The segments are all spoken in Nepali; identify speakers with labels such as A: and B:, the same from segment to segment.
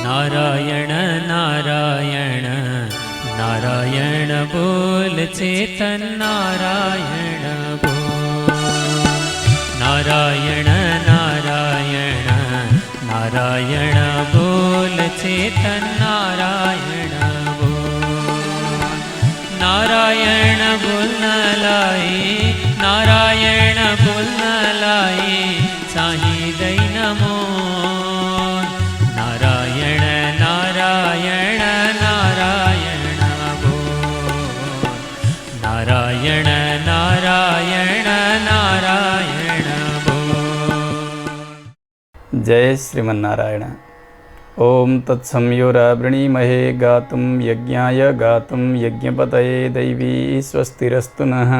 A: नारायण नारायण नारायण बोल चेतन नारायण बोल। नारायण नारायण नारायण बोल चेतन नारायण बोल। नारायण बोल न लाई नारायण बोल न लाई साही दई नमो। नारायण नारायण नारायण बोल। नारायण नारायण नारायण बोल।
B: जय श्रीमन्नारायण। ओम तत्संयोरावृणीमहे गातुं यज्ञाय गातुं यज्ञपतये दैवी स्वस्तिरस्तु नः।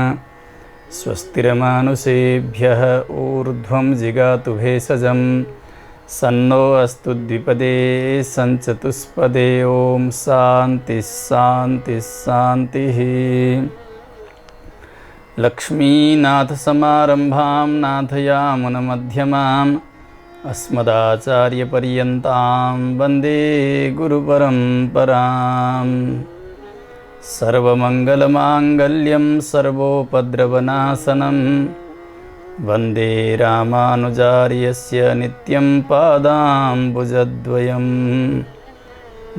B: स्वस्तिरमानुषेभ्यः ऊर्ध्वं जिगातु भेषजं सन्नो अस्तु द्विपदे सञ्चतुष्पदे। ओम शान्ति शान्ति शान्तिः। लक्ष्मीनाथसमारम्भां नाथयामुनमध्यमाम् अस्मदाचार्यपर्यन्तां वन्दे गुरुपरम्पराम्। सर्वमङ्गलमाङ्गल्यं सर्वोपद्रवनाशनं वन्दे रामानुजार्यस्य नित्यं पादाम्बुजद्वयम्।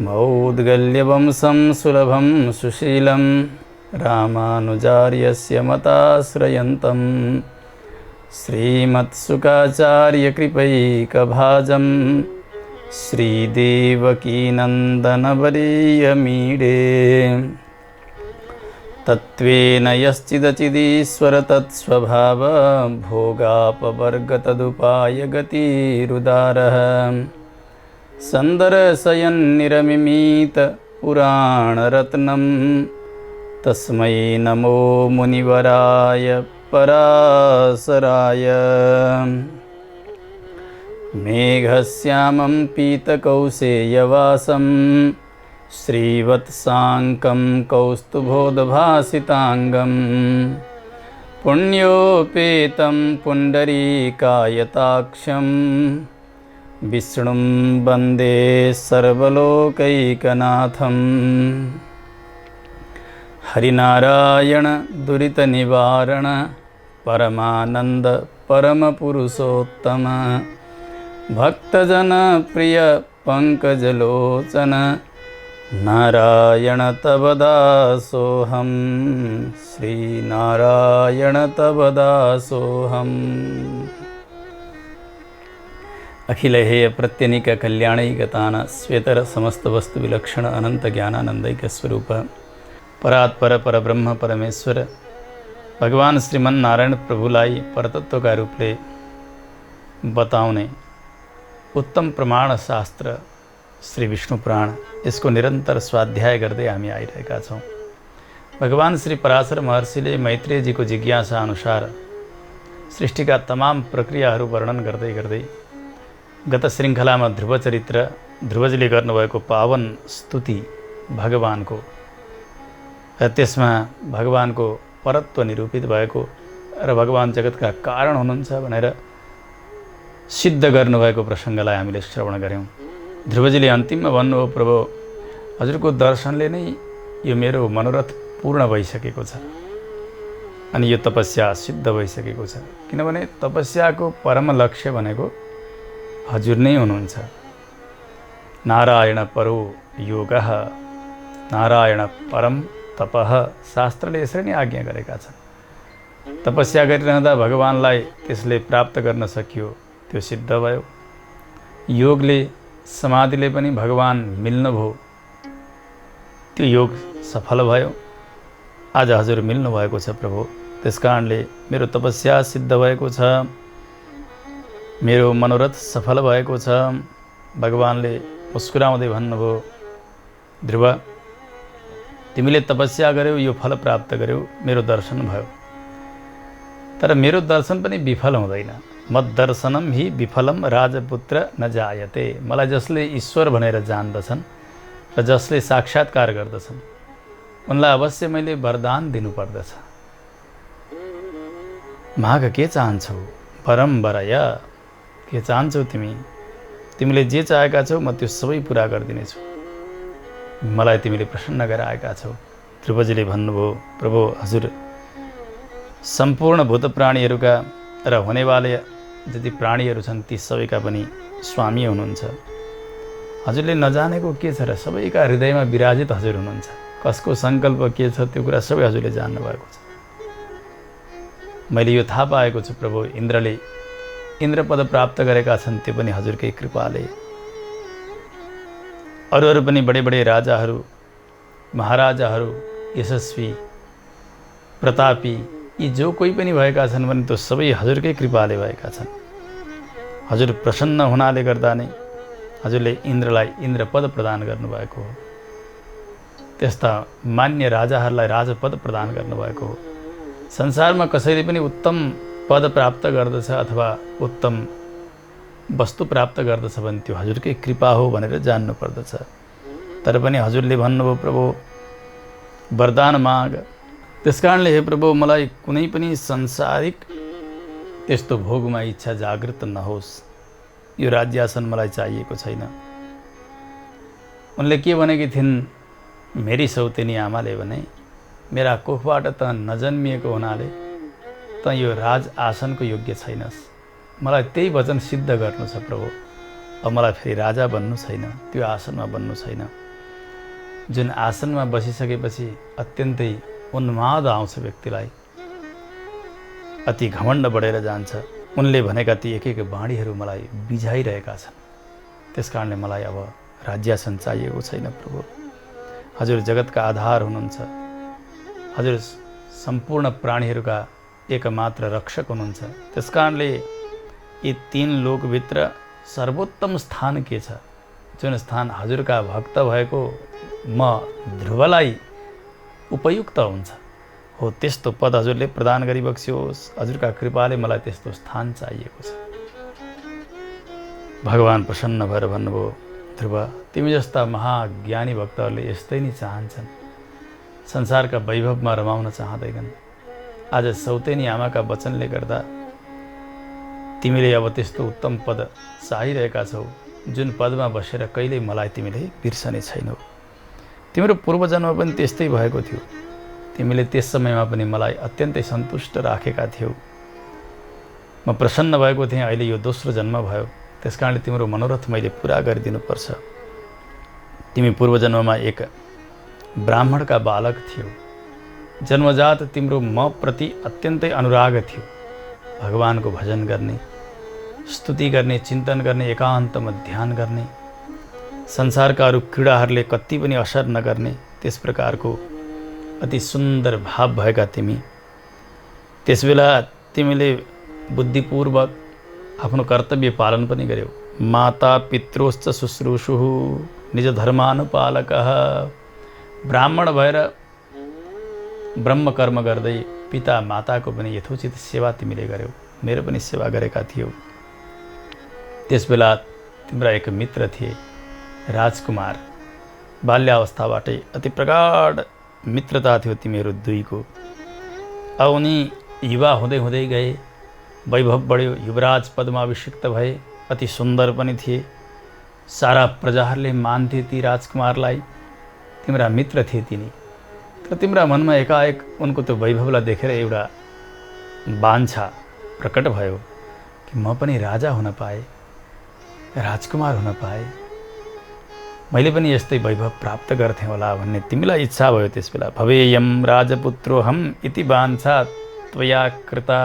B: मौद्गल्यवंशं सुलभं सुशीलं रामानुजार्यस्य मताश्रयन्तम् श्रीमत्सुखाचार्यकृपैकभाजं श्रीदेवकीनन्दनवरीयमीडे। तत्त्वेन यश्चिदचिदीश्वर तत्स्वभाव भोगापवर्गतदुपायगतिरुदारः। सन्दर्शयन्निरमिमीत पुराणरत्नं तस्मै नमो मुनिवराय पराशराय। मेघश्यामं पीतकौशेयवासं श्रीवत्साङ्कं कौस्तुभोद्भासिताङ्गं पुण्योपेतं पुण्डरीकायताक्षं विष्णुं वन्दे सर्वलोकैकनाथम्। हरिनारायण दुरितनिवारण परमानंद परमपुरुषोत्तम भक्तजन प्रिय पंकजलोचन नारायण तव दासोऽहं। श्री नारायण तव दासोऽहं। अखिलहेय प्रत्यनिक कल्याणैकतान श्वेतर समस्त वस्तु विलक्षण अनंत ज्ञानानंदैक स्वरूप परात्पर परब्रह्म परमेश्वर भगवान श्रीमन नारायण प्रभुलाई परतत्व का रूपले बताउने उत्तम प्रमाण शास्त्र श्री विष्णु पुराण, यसको निरन्तर स्वाध्याय गर्दै हामी आइरहेका छौँ। भगवान श्री पराशर महर्षिले मैत्रेयजीको जिज्ञासा अनुसार सृष्टिका तमाम प्रक्रियाहरू वर्णन गर्दै गर्दै गत श्रृङ्खलामा ध्रुव चरित्र ध्रुवजीले गर्नुभएको पावन स्तुति भगवानको र त्यसमा भगवानको परत्व निरूपित भएको र भगवान जगतका कारण हुनुहुन्छ भनेर सिद्ध गर्नुभएको प्रसङ्गलाई हामीले श्रवण गऱ्यौँ। ध्रुवजीले अन्तिममा भन्नुभयो, प्रभु हजुरको दर्शनले नै यो मेरो मनोरथ पूर्ण भइसकेको छ अनि यो तपस्या सिद्ध भइसकेको छ, किनभने तपस्याको परम लक्ष्य भनेको हजुर नै हुनुहुन्छ। नारायण परो योगः नारायण परम तपः, शास्त्रले यसरी नै आज्ञा गरेका छन्। तपस्या गरिरहँदा भगवानलाई त्यसले प्राप्त गर्न सकियो, त्यो सिद्ध भयो। योगले समाधिले पनि भगवान मिल्नुभयो, त्यो योग सफल भयो। आज हजुर मिल्नु भएको छ प्रभु, त्यसकारणले मेरो तपस्या सिद्ध भएको छ, मेरो मनोरथ सफल भएको छ। भगवानले मुस्कुराउँदै भन्नुभयो, ध्रुव तिमीले तपस्या गर्यौ, यो फल प्राप्त गर्यौ, मेरो दर्शन भयो। तर मेरो दर्शन पनि विफल हुँदैन। मद्दर्शनम हि विफलम राजपुत्र न जायते। मलाई जसले ईश्वर भनेर जान्दछन् र जसले साक्षात्कार गर्दछन् उनलाई अवश्य मैले वरदान दिनुपर्दछ। माग के चाहन्छौ? वरम वरय, के चाहन्छौ तिमी? तिमीले जे चाहेका छौ म त्यो सबै पुरा गरिदिनेछु, मलाई तिमीले प्रसन्न गराएका छौ। ध्रुवजीले भन्नुभयो, प्रभु हजुर सम्पूर्ण भूत प्राणीहरूका र हुनेवाले जति प्राणीहरू छन् ती सबैका पनि स्वामी हुनुहुन्छ। हजुरले नजानेको के छ र सबैका हृदयमा विराजित हजुर हुनुहुन्छ। कसको सङ्कल्प के छ त्यो कुरा सबै हजुरले जान्नुभएको छ। मैले यो थाहा पाएको छु प्रभु, इन्द्रले इन्द्रपद प्राप्त गरेका छन् त्यो पनि हजुरकै कृपाले। अरू पनि बडे बडे राजाहरू, महाराजाहरू, यशस्वी, प्रतापी, यी जो कोही पनि भएका छन् भने त्यो सबै हजुरकै कृपाले भएका छन्। हजुर प्रसन्न हुनाले गर्दा नै हजुरले इन्द्रलाई इन्द्रपद प्रदान गर्नुभएको हो। त्यस्ता मान्य राजाहरूलाई राजपद प्रदान गर्नुभएको हो। संसारमा कसैले पनि उत्तम पद प्राप्त गर्दछ अथवा उत्तम वस्तु प्राप्त गर्दछ भने त्यो हजुरकै कृपा हो भनेर जान्नु पर्दछ। तर पनि हजुरले भन्नुभयो प्रभु वरदान माग। त्यसकारणले हे प्रभु मलाई कुनै पनि संसारिक त्यस्तो भोगमा इच्छा जागृत नहोस्। यो राज्यासन मलाई चाहिएको छैन। उनले के भनेकी थिइन्, मेरी सौतेनी आमाले भने मेरा कोखबाट त नजन्मिएको हुनाले त यो राज आसनको योग्य छैनस्। मलाई त्यही वचन सिद्ध गर्नु छ प्रभु। अब मलाई फेरि राजा बन्नु छैन, त्यो आसनमा बन्नु छैन। जुन आसनमा बसिसकेपछि अत्यन्तै उन्माद आउँछ व्यक्तिलाई, अति घमण्ड बढेर जान्छ। उनले भनेका ती एक एक बाणीहरू मलाई बिझाइरहेका छन्। त्यसकारणले मलाई अब राज्यासन चाहिएको छैन प्रभु। हजुर जगतका आधार हुनुहुन्छ। हजुर सम्पूर्ण प्राणीहरूका एकमात्र रक्षक हुनुहुन्छ। त्यसकारणले यी तीन लोकभित्र सर्वोत्तम स्थान के छ, जुन स्थान हजुरका भक्त भएको म ध्रुवलाई उपयुक्त हुन्छ हो, त्यस्तो पद हजुरले प्रदान गरिबक्स्योस्। हजुरका कृपाले मलाई त्यस्तो स्थान चाहिएको छ। भगवान प्रसन्न भएर भन्नुभयो, ध्रुव तिमी जस्ता महाज्ञानी भक्तहरूले यस्तै नै चाहन्छन्। संसारका वैभवमा रमाउन चाहँदैनन्। आज सौतेनी आमाका वचनले गर्दा तिमीले अब त्यस्तो उत्तम पद चाहिरहेका छौ, जुन पदमा बसेर कहिल्यै मलाई तिमीले बिर्सने छैनौ। तिम्रो पूर्वजन्म पनि त्यस्तै भएको थियो। तिमीले त्यस समयमा पनि मलाई अत्यन्तै सन्तुष्ट राखेका थियौ। म प्रसन्न भएको थिएँ। अहिले यो दोस्रो जन्म भयो, त्यसकारणले तिम्रो मनोरथ मैले पुरा गरिदिनुपर्छ। तिमी पूर्वजन्ममा एक ब्राह्मणका बालक थियौ। जन्मजात तिम्रो म प्रति अत्यन्तै अनुराग थियो। भगवानको भजन गर्ने, स्तुति गर्ने, चिन्तन गर्ने, एकान्तमा ध्यान गर्ने, संसारका अरू क्रीडाहरूले कति पनि असर नगर्ने, त्यस प्रकारको अति सुन्दर भाव भएका तिमी। त्यसबेला तिमीले बुद्धिपूर्वक आफ्नो कर्तव्य पालन पनि गर्यौ। माता पित्रोश्च शुश्रूषुः निज धर्मानुपालकः। ब्राह्मण भएर ब्रह्म कर्म गर्दै पिता माताको पनि यथोचित सेवा तिमीले गर्यौ। मेरो पनि सेवा गरेका थियौ। त्यसबेला तिम्रा एक मित्र थिए, राजकुमार। बाल्यावस्थाबाटै अति प्रगाढ मित्रता थियो तिमीहरू दुईको। अब उनी युवा हुँदै हुँदै गए, वैभव बढ्यो, युवराज पदमा अभिषिक्त भए, अति सुन्दर पनि थिए। सारा प्रजाहरूले मान्थे ती राजकुमारलाई। तिम्रा मित्र थिए तिनी। तर तिम्रा मनमा एकाएक उनको त्यो वैभवलाई देखेर एउटा वाञ्छा प्रकट भयो कि म पनि राजा हुन पाएँ, राजकुमार हुन पाएँ, मैले पनि यस्तै वैभव प्राप्त गर्थेँ होला भन्ने तिमीलाई इच्छा भयो। त्यसबेला भवेयम राजपुत्रोहम इति वाञ्छा त्वया कृता।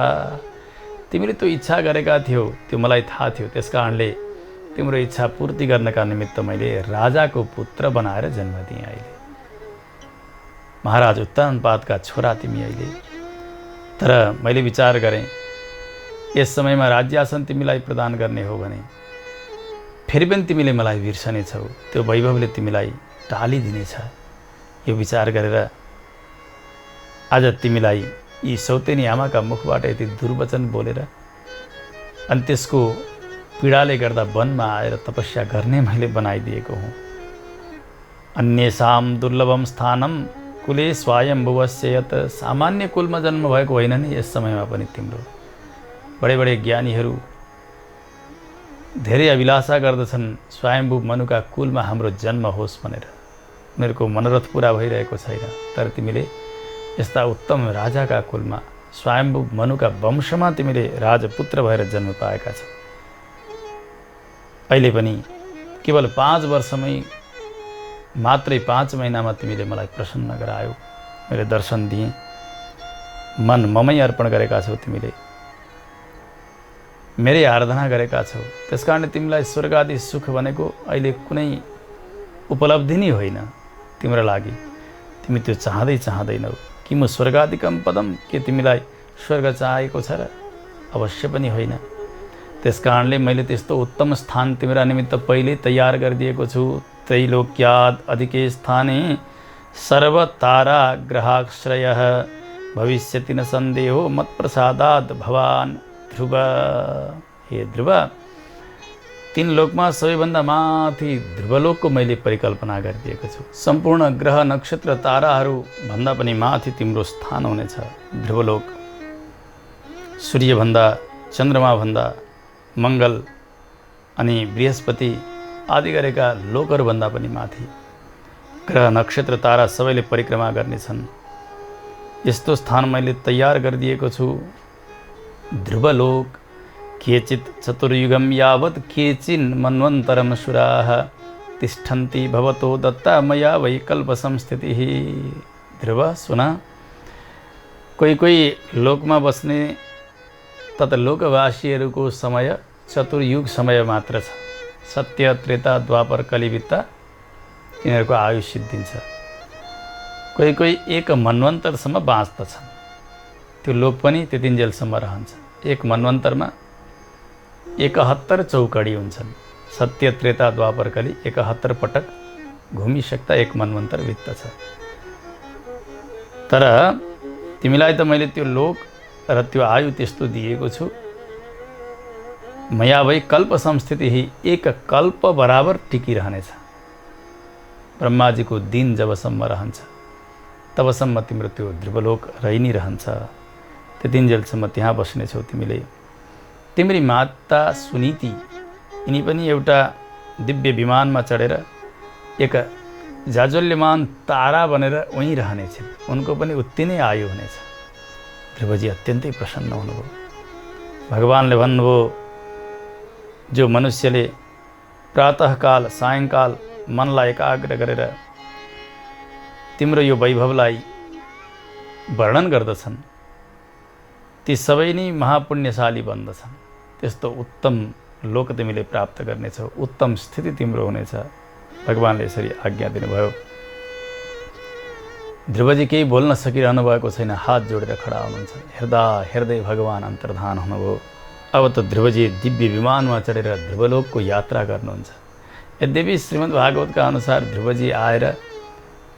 B: तिमीले त्यो इच्छा गरेका थियौ, त्यो मलाई थाहा थियो। त्यसकारणले तिम्रो इच्छा पूर्ति गर्नका निमित्त मैले राजाको पुत्र बनाएर जन्म दिएँ। अहिले महाराज उत्तानपादका छोरा तिमी अहिले। तर मैले विचार गरेँ, यस समयमा राज्यासन तिमीलाई प्रदान गर्ने हो भने फेरि पनि तिमीले मलाई बिर्सने छौ, त्यो वैभवले तिमीलाई टालिदिनेछ। यो विचार गरेर आज तिमीलाई यी सौतेनी आमाका मुखबाट यति दुर्वचन बोलेर अनि त्यसको पीडाले गर्दा वनमा आएर तपस्या गर्ने मैले बनाइदिएको हुँ। अन्येषां दुर्लभम स्थानम कुले स्वायम्भुवस्य यत्। सामान्य कुलमा जन्म भएको होइन नि यस समयमा पनि तिम्रो। बडे बडे ज्ञानीहरू धेरै अभिलाषा गर्दछन् स्वयम्भू मनुका कुलमा हाम्रो जन्म होस् भनेर। उनीहरूको मनोरथ पुरा भइरहेको छैन, तर तिमीले यस्ता उत्तम राजाका कुलमा स्वयम्भू मनुका वंशमा तिमीले राजपुत्र भएर जन्म पाएका छौ। अहिले पनि केवल 5 वर्षमै मात्रै 5 महिनामा तिमीले मलाई प्रसन्न गरायौ, मैले दर्शन दिएँ, मन ममै अर्पण गरेका छौ, तिमीले मेरै आराधना गरेका छौ। त्यसकारणले तिमीलाई स्वर्ग आदि सुख भनेको अहिले कुनै उपलब्धि नै होइन तिम्रो लागि। तिमी त्यो चाहँदैनौ। कि म स्वर्गादिकम पदम, के तिमीलाई स्वर्ग चाहेको छ र? अवश्य पनि होइन। त्यसकारणले मैले त्यस्तो उत्तम स्थान तिम्रा निमित्त पहिले तयार गरिदिएको छु। त्रैलोक्याद अधिके स्थाने सर्वतारा ग्रहाश्रयः भविष्यति न सन्देहो मत्प्रसादात् भवान् ध्रुव। हे ध्रुव, 3 लोकमा सबैभन्दा माथि ध्रुवलोकको मैले परिकल्पना गरिदिएको छु। सम्पूर्ण ग्रह नक्षत्र ताराहरू भन्दा पनि माथि तिम्रो स्थान हुनेछ ध्रुवलोक। सूर्यभन्दा, चन्द्रमाभन्दा, मङ्गल अनि बृहस्पति आदि गरेका लोकहरूभन्दा पनि माथि ग्रह नक्षत्र तारा सबैले परिक्रमा गर्नेछन्। यस्तो स्थान मैले तयार गरिदिएको छु ध्रुवलोक। केचित् चतुर्युगं यावत् केचिन् मन्वन्तरं सुराः तिष्ठन्ति भवतो दत्ता मया वै कल्पसंस्थितिः। ध्रुव सुन, कोही लोकमा बस्ने तथा लोकवासीहरूको समय चतुर्युग समय मात्र छ। सत्य, त्रेता, द्वापर, कलिबित्ता यिनीहरूको आयु सिद्धिन्छ। कोही 1 मन्वन्तरसम्म बाँच्दछन्। त्यो लोक पनि त्यतिन्जेलसम्म रहन्छ। 1 मन्वन्तरमा 71 चौकडी हुन्छन्। सत्य, त्रेता, द्वापर, कली 71 पटक घुमिसक्दा 1 मन्वन्तर बित्दछ। तर तिमीलाई त मैले त्यो लोक र त्यो आयु त्यस्तो दिएको छु। मया वै कल्प संस्थिति, 1 कल्प बराबर टिकिरहनेछ। ब्रह्माजीको दिन जबसम्म रहन्छ तबसम्म तिम्रो त्यो ध्रुवलोक रहि नै रहन्छ। त्यतिन्जेलसम्म त्यहाँ बस्नेछौ तिमीले। तिम्री माता सुनीति यिनी पनि एउटा दिव्य विमानमा चढेर 1 जाज्वल्यमान तारा बनेर वहीँ रहनेछन्। उनको पनि उति नै आयु हुनेछ। ध्रुवजी अत्यन्तै प्रसन्न हुनुभयो। भगवानले भन्नुभयो, जो मनुष्यले प्रातःकाल सायङ्काल मनलाई एकाग्र गरेर तिम्रो यो वैभवलाई वर्णन गर्दछन् ती सबै नै महापुण्यशाली बन्दछन्। त्यस्तो उत्तम लोक तिमीले प्राप्त गर्नेछौ, उत्तम स्थिति तिम्रो हुनेछ। भगवानले यसरी आज्ञा दिनुभयो। ध्रुवजी केही बोल्न सकिरहनु भएको छैन, हात जोडेर खडा हुनुहुन्छ। हेर्दै भगवान अन्तर्धान हुनुभयो। अब त ध्रुवजी दिव्य विमानमा चढेर ध्रुवलोकको यात्रा गर्नुहुन्छ। यद्यपि श्रीमद् भागवतका अनुसार ध्रुवजी आएर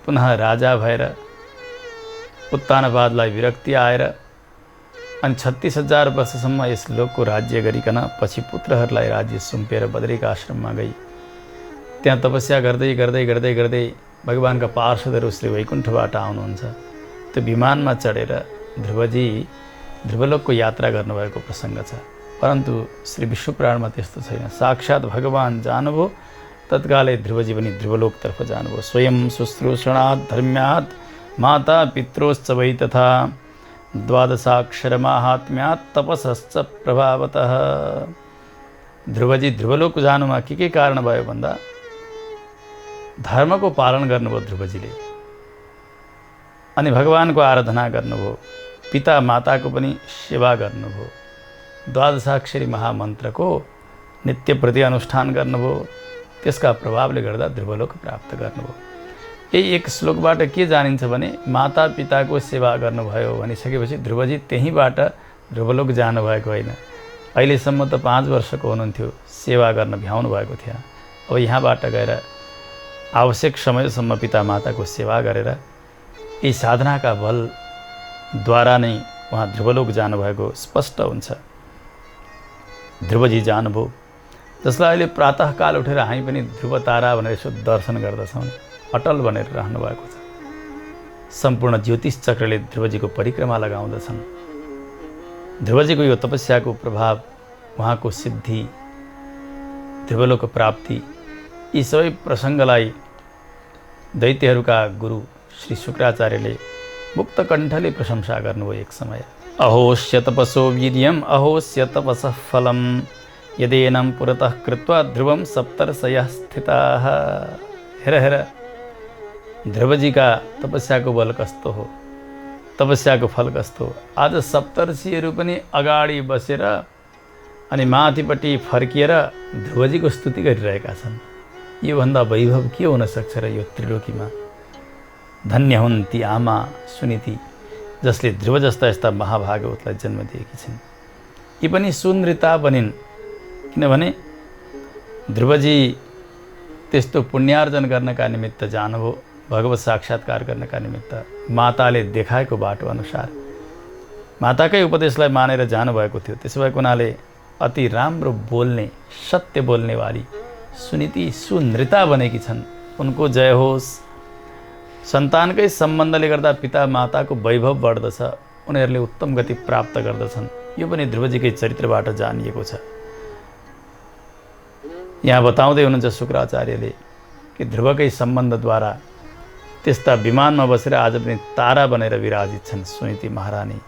B: पुनः राजा भएर उत्तानपादलाई विरक्ति आएर अनि 36,000 वर्षसम्म यस लोकको राज्य गरिकन पछि पुत्रहरूलाई राज्य सुम्पिएर बद्रिक आश्रममा गई। त्यहाँ तपस्या गर्दै भगवानका पार्षदहरू श्री वैकुण्ठबाट आउनुहुन्छ। त्यो विमानमा चढेर ध्रुवजी ध्रुवलोकको यात्रा गर्नुभएको प्रसङ्ग छ। परन्तु श्री विष्णुपुराणमा त्यस्तो छैन। साक्षात् भगवान जानुभयो, तत्कालै ध्रुवजी पनि ध्रुवलोकतर्फ जानुभयो। स्वयं शुश्रूषणात् धर्म्यात् माता पित्रोश्च वै तथा 12 माहात्म्यात् तपसश्च प्रभावतः। ध्रुवजी ध्रुवलोक जानुमा के कारण भयो भन्दा धर्मको पालन गर्नुभयो ध्रुवजीले, अनि भगवानको आराधना गर्नुभयो, पिता माताको पनि सेवा गर्नुभयो, 12 महामन्त्रको नित्य प्रति अनुष्ठान गर्नुभयो। त्यसका प्रभावले गर्दा ध्रुवलोक प्राप्त गर्नुभयो। यही 1 श्लोकबाट के जानिन्छ भने माता पिताको सेवा गर्नुभयो भनिसकेपछि ध्रुवजी त्यहीँबाट ध्रुवलोक जानुभएको होइन। अहिलेसम्म त 5 वर्षको हुनुहुन्थ्यो, सेवा गर्न भ्याउनु भएको थियो। अब यहाँबाट गएर आवश्यक समयसम्म पिता माताको सेवा गरेर यी साधनाका बलद्वारा नै उहाँ ध्रुवलोक जानुभएको स्पष्ट हुन्छ। ध्रुवजी जानुभयो, जसलाई अहिले प्रातःकाल उठेर हामी पनि ध्रुव तारा भनेर यसो दर्शन गर्दछौँ, अटल बनेर रहनु भएको छ। सम्पूर्ण ज्योतिष चक्रले ध्रुवजीको परिक्रमा लगाउँदछन्। ध्रुवजीको यो तपस्याको प्रभाव, उहाँको सिद्धि ध्रुवलोक प्राप्ति, यी सबै प्रसङ्गलाई दैत्यहरूका गुरु श्री शुक्राचार्यले मुक्त कण्ठले प्रशंसा गर्नुभयो एक समय। अहोस्य तपसो वीर्यम् अहोस्य तपसः फलम् यदेनं पुरतः कृत्वा ध्रुवं सप्तर्षयः स्थिताः। हेर हेर ध्रुवजीका तपस्याको बल कस्तो हो, तपस्याको फल कस्तो हो। आज सप्तर्षिहरू पनि अगाडि बसेर अनि माथिपट्टि फर्किएर ध्रुवजीको स्तुति गरिरहेका छन्। योभन्दा वैभव के हुन सक्छ र यो त्रिलोकीमा। धन्य हुन् ती आमा सुनीति जसले ध्रुव जस्ता यस्ता महाभागवतलाई जन्म दिएकी छिन्। यी पनि सुनृता बनिन्, किनभने ध्रुवजी त्यस्तो पुण्यार्जन गर्नका निमित्त जानुभयो, भगवत साक्षात्कार गर्नका निमित्त माताले देखाएको बाटो अनुसार माताकै उपदेशलाई मानेर जानुभएको थियो। त्यसो भएको हुनाले अति राम्रो बोल्ने, सत्य बोल्नेवाली सुनीति सुनृता बनेकी छन्। उनको जय होस्। सन्तानकै सम्बन्धले गर्दा पिता माताको वैभव बढ्दछ, उनीहरूले उत्तम गति प्राप्त गर्दछन्। यो पनि ध्रुवजीकै चरित्रबाट जानिएको छ। यहाँ बताउँदै हुनुहुन्छ शुक्राचार्यले कि ध्रुवकै सम्बन्धद्वारा त्यस्ता विमानमा बसेर आज पनि तारा बनेर विराजित छन् सुनीति महारानी।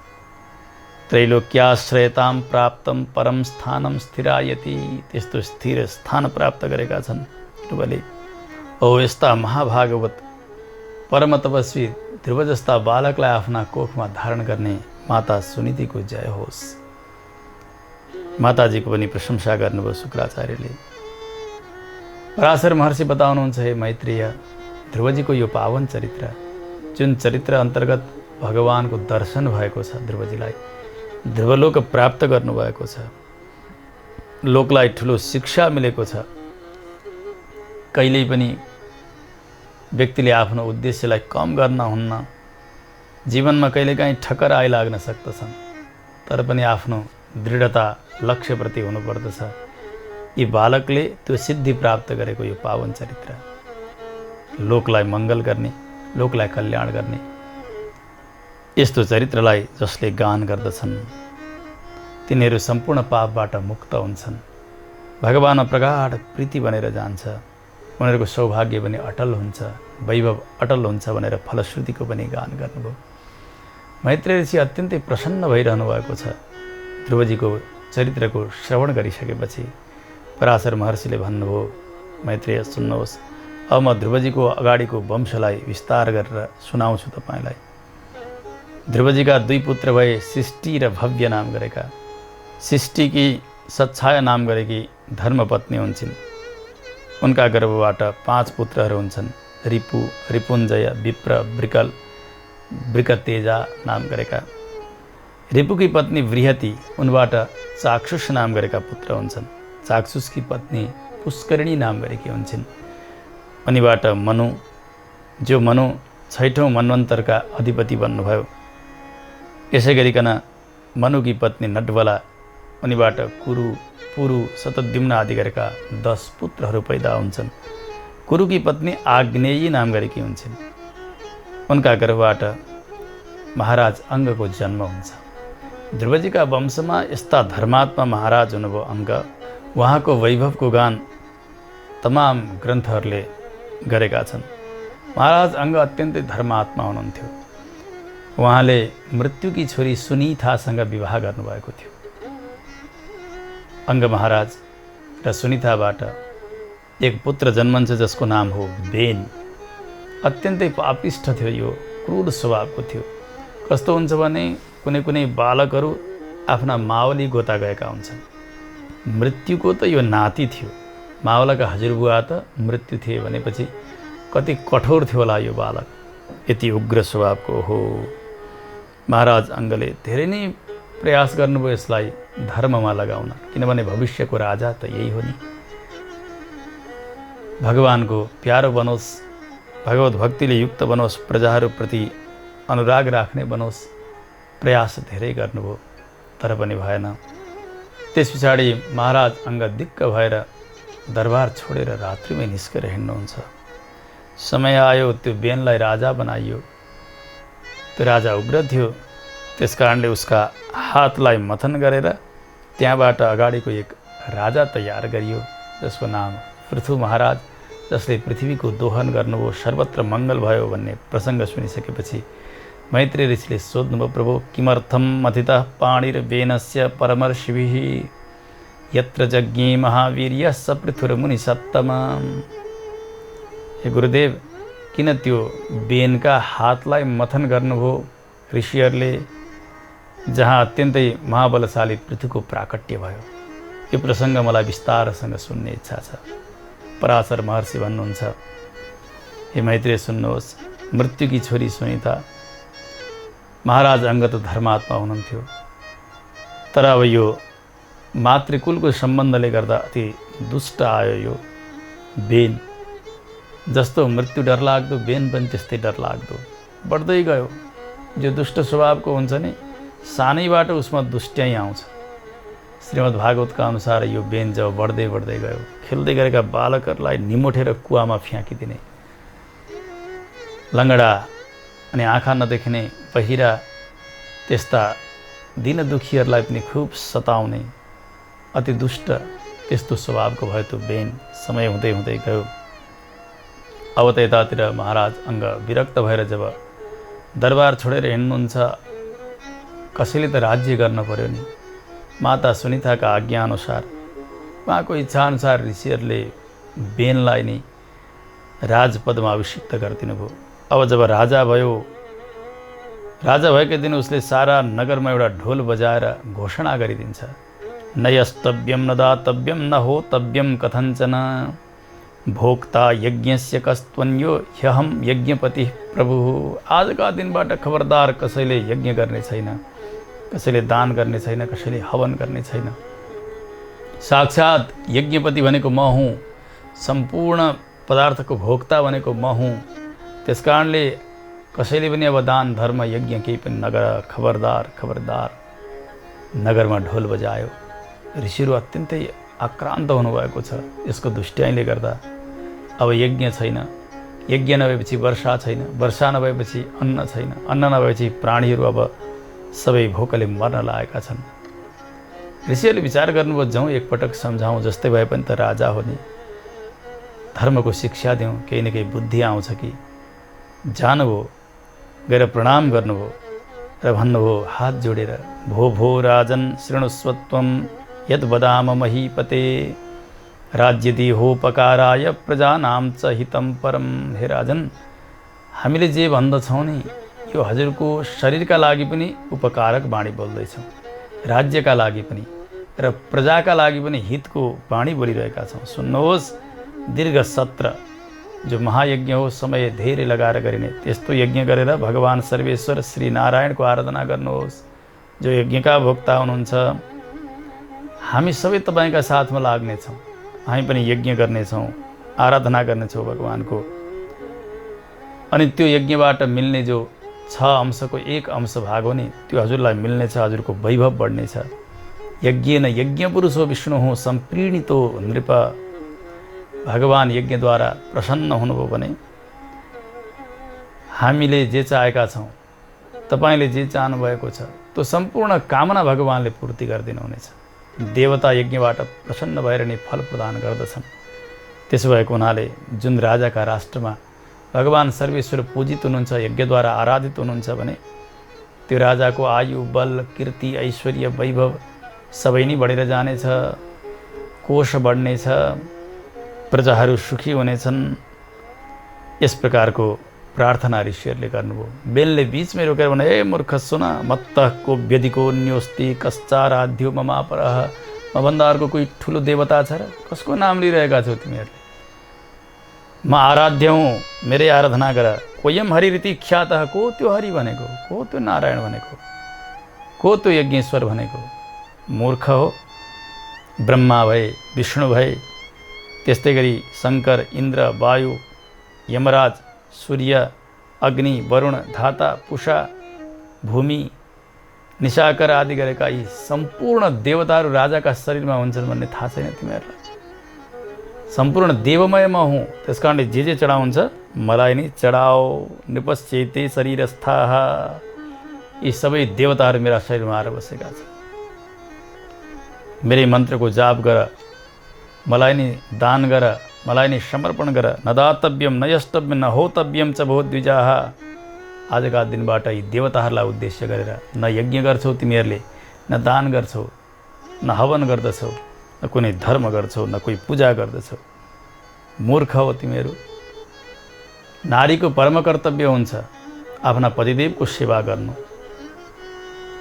B: त्रैलोक्याश्रयतां प्राप्तं परम स्थानं स्थिरायति, त्यस्तो स्थिर स्थान प्राप्त गरेका छन् ध्रुवले। औ यस्ता महाभागवत परम तपस्वी ध्रुव जस्ता बालकलाई आफ्ना कोखमा धारण गर्ने माता सुनीतिको जय होस्। माताजीको पनि प्रशंसा गर्नुभयो शुक्राचार्यले। पराशर महर्षि बताउनुहुन्छ, हे मैत्रेय, ध्रुवजीको यो पावन चरित्र, जुन चरित्र अन्तर्गत भगवानको दर्शन भएको छ, ध्रुवजीलाई ध्रुवलोक प्राप्त गर्नुभएको छ, लोकलाई ठुलो शिक्षा मिलेको छ। कहिल्यै पनि व्यक्तिले आफ्नो उद्देश्यलाई कम गर्न हुन्न। जीवनमा कहिलेकाहीँ ठक्कर आइलाग्न सक्दछन्, तर पनि आफ्नो दृढता लक्ष्यप्रति हुनुपर्दछ। यी बालकले त्यो सिद्धि प्राप्त गरेको यो पावन चरित्र, लोकलाई मङ्गल गर्ने, लोकलाई कल्याण गर्ने यस्तो चरित्रलाई जसले गान गर्दछन् तिनीहरू सम्पूर्ण पापबाट मुक्त हुन्छन्। भगवानमा प्रगाढ प्रीति बनेर जान्छ। उनीहरूको सौभाग्य पनि अटल हुन्छ, वैभव अटल हुन्छ भनेर फलश्रुतिको पनि गान गर्नुभयो। मैत्रेय ऋषि अत्यन्तै प्रसन्न भइरहनु भएको छ। ध्रुवजीको चरित्रको श्रवण गरिसकेपछि पराशर महर्षिले भन्नुभयो, मैत्रेय सुन्नुहोस्, अब म ध्रुवजीको अगाडिको वंशलाई विस्तार गरेर सुनाउँछु तपाईँलाई। ध्रुवजीका दुई पुत्र भए, शिष्टि र भव्य नाम गरेका। शिष्टिकी सच्छाया नाम गरेकी धर्मपत्नी हुन्छन्। उनका गर्भबाट 5 पुत्रहरू हुन्छन्। रिपु, रिपुञ्जय, विप्र, वृकल, वृकतेजा नाम गरेका। रिपुकी पत्नी वृहति, उनबाट चाक्षुष नाम गरेका पुत्र हुन्छन्। चाक्षुषकी पत्नी पुष्करिणी नाम गरेकी हुन्छन्। उनीबाट मनु, जो मनु 6औं मन्वन्तरका अधिपति बन्नुभयो। यसै गरिकन मनुकी पत्नी नटवला, उनीबाट कुरु, पुरु, शतद्युम्न आदि गरेका 10 पुत्रहरू पैदा हुन्छन्। कुरुकी पत्नी आग्नेयी नाम गरेकी हुन्छन्। उनका गर्भबाट महाराज अङ्गको जन्म हुन्छ। ध्रुवजीका वंशमा यस्ता धर्मात्मा महाराज हुनुभयो अङ्ग। उहाँको वैभवको गान तमाम ग्रन्थहरूले गरेका छन्। महाराज अङ्ग अत्यन्तै धर्मात्मा हुनुहुन्थ्यो। उहाँले मृत्युकी छोरी सुनीतासँग विवाह गर्नुभएको थियो। अङ्ग महाराज र सुनीताबाट एक पुत्र जन्मन्छ जसको नाम हो बेन। अत्यन्तै पापिष्ठ थियो, यो क्रूर स्वभावको थियो। कस्तो हुन्छ भने कुनै कुनै बालकहरू आफ्ना मावली गोता गएका हुन्छन्। मृत्युको त यो नाति थियो, मावलाका हजुरबुवा त मृत्यु थिए भनेपछि कति कठोर थियो होला यो बालक, यति उग्र स्वभावको हो। महाराज अङ्गले धेरै नै प्रयास गर्नुभयो यसलाई धर्ममा लगाउन, किनभने भविष्यको राजा त यही हो नि। भगवानको प्यारो बनोस्, भगवत भक्तिले युक्त बनोस्, प्रजाहरूप्रति अनुराग राख्ने बनोस्, प्रयास धेरै गर्नुभयो, तर पनि भएन। त्यस पछाडि महाराज अङ्ग दिक्क भएर दरबार छोडेर रात्रिमै निस्केर हिँड्नुहुन्छ। समय आयो, त्यो बेनलाई राजा बनाइयो। त्यो राजा उग्र थियो, त्यस कारणले उसका हातलाई मथन गरेर त्यहाँबाट अगाडिको एक राजा तयार गरियो। जसको नाम पृथु महाराज, जसले पृथ्वीको दोहन गर्नुभयो, सर्वत्र मङ्गल भयो भन्ने प्रसङ्ग सुनिसकेपछि मैत्रेय ऋषिले सोध्नुभयो, प्रभु किमर्थम मथितः पाणिर्वेनस्य परमर्षिभिः यत्र यज्ञे महावीर्यः स पृथुर्मुनि सत्तमा। हे गुरुदेव, किन त्यो बेनका हातलाई मथन गर्नुभयो ऋषिहरूले, जहाँ अत्यन्तै महाबलशाली पृथुको प्राकट्य भयो? यो प्रसङ्ग मलाई विस्तारसँग सुन्ने इच्छा छ। पराशर महर्षि भन्नुहुन्छ, हे मैत्रेय सुन्नुहोस्, मृत्युकी छोरी सुनिता महाराज अङ्ग त धर्मात्मा हुनुहुन्थ्यो, तर अब यो मातृकुलको सम्बन्धले गर्दा अति दुष्ट आयो यो बेन। जस्तो मृत्यु डरलाग्दो, बेन पनि त्यस्तै डरलाग्दो बढ्दै गयो। जो दुष्ट स्वभावको हुन्छ नि, सानैबाट उसमा दुष्ट्याइ आउँछ। श्रीमद् भागवतका अनुसार यो बेन जब बढ्दै बढ्दै गयो, खेल्दै गरेका बालकहरूलाई निमोठेर कुवामा फ्याँकिदिने, लङ्गडा अनि आँखा नदेखिने बहिरा त्यस्ता दिन दुखीहरूलाई पनि खुब सताउने अति दुष्ट त्यस्तो स्वभावको भयो त्यो बेन। समय हुँदै हुँदै गयो। अब त यतातिर महाराज अङ्ग विरक्त भएर जब दरबार छोडेर हिँड्नुहुन्छ, कसैले त राज्य गर्न पर्यो नि। माता सुनिताका आज्ञाअनुसार, उहाँको इच्छाअनुसार ऋषिहरूले बेनलाई नै राजपदमा अभिषिक्त गरिदिनु भयो। अब जब राजा भयो, राजा भएकै दिन उसले सारा नगरमा एउटा ढोल बजाएर घोषणा गरिदिन्छ, न यस्तव्यम न दातव्यम न होतव्यम कथञ्चन भोक्ता यज्ञस्य कस्त्वन्यो ह्यहम यज्ञपति प्रभु। आजका दिनबाट खबरदार कसैले यज्ञ गर्ने छैन, कसैले दान गर्ने छैन, कसैले हवन गर्ने छैन। साक्षात् यज्ञपति भनेको म हुँ, सम्पूर्ण पदार्थको भोक्ता भनेको म हुँ। त्यसकारणले कसैले पनि अब दान धर्म यज्ञ केही पनि नगर, खबरदार खबरदार। नगरमा ढोल बजायो। ऋषिहरू अत्यन्तै आक्रान्त हुनुभएको छ यसको दुष्ट्याइले गर्दा। अब यज्ञ छैन, यज्ञ नभएपछि वर्षा छैन, वर्षा नभएपछि अन्न छैन, अन्न नभएपछि प्राणीहरू अब सबै भोकले मर्न लागेका छन्। ऋषिहरूले विचार गर्नुभयो, जाउँ एकपटक सम्झाउँ, जस्तै भए पनि त राजा हो नि, धर्मको शिक्षा दिउँ, केही न केही बुद्धि आउँछ कि। जानुभयो, गएर प्रणाम गर्नुभयो र भन्नुभयो हात जोडेर, भो भो राजन शृणुस्वत्वम यद वदाम महीपते राज्यदेहोपकाराय प्रजानाम च हितम परम। हे राजन, हामीले जे भन्दछौँ नि, यो हजुरको शरीरका लागि पनि उपकारक बाणी बोल्दैछौँ, राज्यका लागि पनि र प्रजाका लागि पनि हितको बाणी बोलिरहेका छौँ। सुन्नुहोस्, दीर्घ सत्र जो महायज्ञ हो, समय धेरै लगाएर गरिने, त्यस्तो यज्ञ गरेर भगवान सर्वेश्वर श्री नारायणको आराधना गर्नुहोस्, जो यज्ञका भोक्ता हुनुहुन्छ। हामी सबै तपाईँका साथमा लाग्नेछौँ, हामी पनि यज्ञ गर्नेछौँ, आराधना गर्नेछौँ भगवानको। अनि त्यो यज्ञबाट मिल्ने जो 6 अंशको 1 अंश भाग हो नि, त्यो हजुरलाई मिल्नेछ, हजुरको वैभव बढ्नेछ। यज्ञेन यज्ञपुरुषो विष्णु हो सम्प्रीणितो नृप। भगवान यज्ञद्वारा प्रसन्न हुनुभयो भने हामीले जे चाहेका छौँ, तपाईँले जे चाहनुभएको छ, त्यो सम्पूर्ण कामना भगवानले पूर्ति गरिदिनुहुनेछ। देवता यज्ञबाट प्रसन्न भएर नै फल प्रदान गर्दछन्। त्यसो भएको हुनाले जुन राजाका राष्ट्रमा भगवान सर्वेश्वर पूजित हुनुहुन्छ, यज्ञद्वारा आराधित हुनुहुन्छ भने त्यो राजाको आयु, बल, कीर्ति, ऐश्वर्य, वैभव सबै नै बढेर जानेछ, कोष बढ्नेछ, प्रजाहरू सुखी हुनेछन्। यस प्रकारको प्रार्थना ऋषिहरूले गर्नुभयो। बेनले बीचमै रोकेर भने, ए मूर्ख सुन, मत्तः को व्यधिको न्योस्ति कश्चाराध्यो ममापरः। मभन्दा अर्को कोही ठुलो देवता छ र? कसको नाम लिइरहेका छौ तिमीहरूले? म आराध्य हुँ, मेरै आराधना गर। कोयम हरिरीति ख्यातः, को त्यो हरि भनेको, को त्यो नारायण भनेको, को त्यो यज्ञेश्वर भनेको? मूर्ख हो। ब्रह्मा भए, विष्णु भए, त्यस्तै गरी शङ्कर, इन्द्र, वायु, यमराज, सूर्य, अग्नि, वरुण, धाता, पुषा, भूमि, निशाकर आदि गरेका यी सम्पूर्ण देवताहरू राजाका शरीरमा हुन्छन् भन्ने थाहा छैन तिमीहरूलाई? सम्पूर्ण देवमय म हुँ, त्यसकारणले जे चढाउँछ मलाई नै चढाओ। निपश्चेते शरीरस्थाः, यी सबै देवताहरू मेरा शरीरमा आएर बसेका छन्। मेरै मन्त्रको जाप गर, मलाई नि दान गर, मलाई नि समर्पण गर। न दातव्यम न यष्टव्यम न होतव्यम च भो द्विजाः। आजका दिनबाट यी देवताहरूलाई उद्देश्य गरेर न यज्ञ गर्छौ तिमीहरूले, न दान गर्छौ, न हवन गर्दछौ, न कुनै धर्म गर्छौ, न कोही पूजा गर्दछौ। मूर्ख हो तिमीहरू। नारीको परम कर्तव्य हुन्छ आफ्ना पतिदेवको सेवा गर्नु।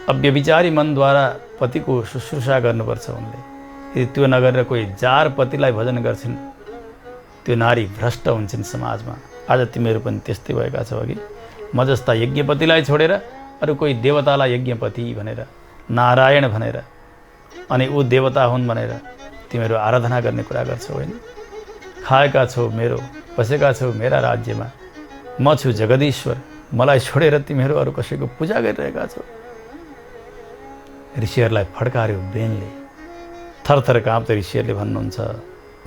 B: अव्यभिचारी मनद्वारा पतिको शुश्रूषा गर्नुपर्छ उनले। यदि त्यो नगरेर कोही जार पतिलाई भजन गर्छन्, त्यो नारी भ्रष्ट हुन्छन् समाजमा। आज तिमीहरू पनि त्यस्तै भएका छौ अघि। म जस्ता यज्ञपतिलाई छोडेर अरू कोही देवतालाई यज्ञपति भनेर, नारायण भनेर, अनि ऊ देवता हुन् भनेर तिमीहरू आराधना गर्ने कुरा गर्छौ होइन। खाएका छौ मेरो, बसेका छौ मेरा राज्यमा, म छु जगदीश्वर, मलाई छोडेर तिमीहरू अरू कसैको पूजा गरिरहेका छौ। ऋषिहरूलाई फड्कार्यो बेनले। थरथर काँप्दै ऋषिहरूले भन्नुहुन्छ,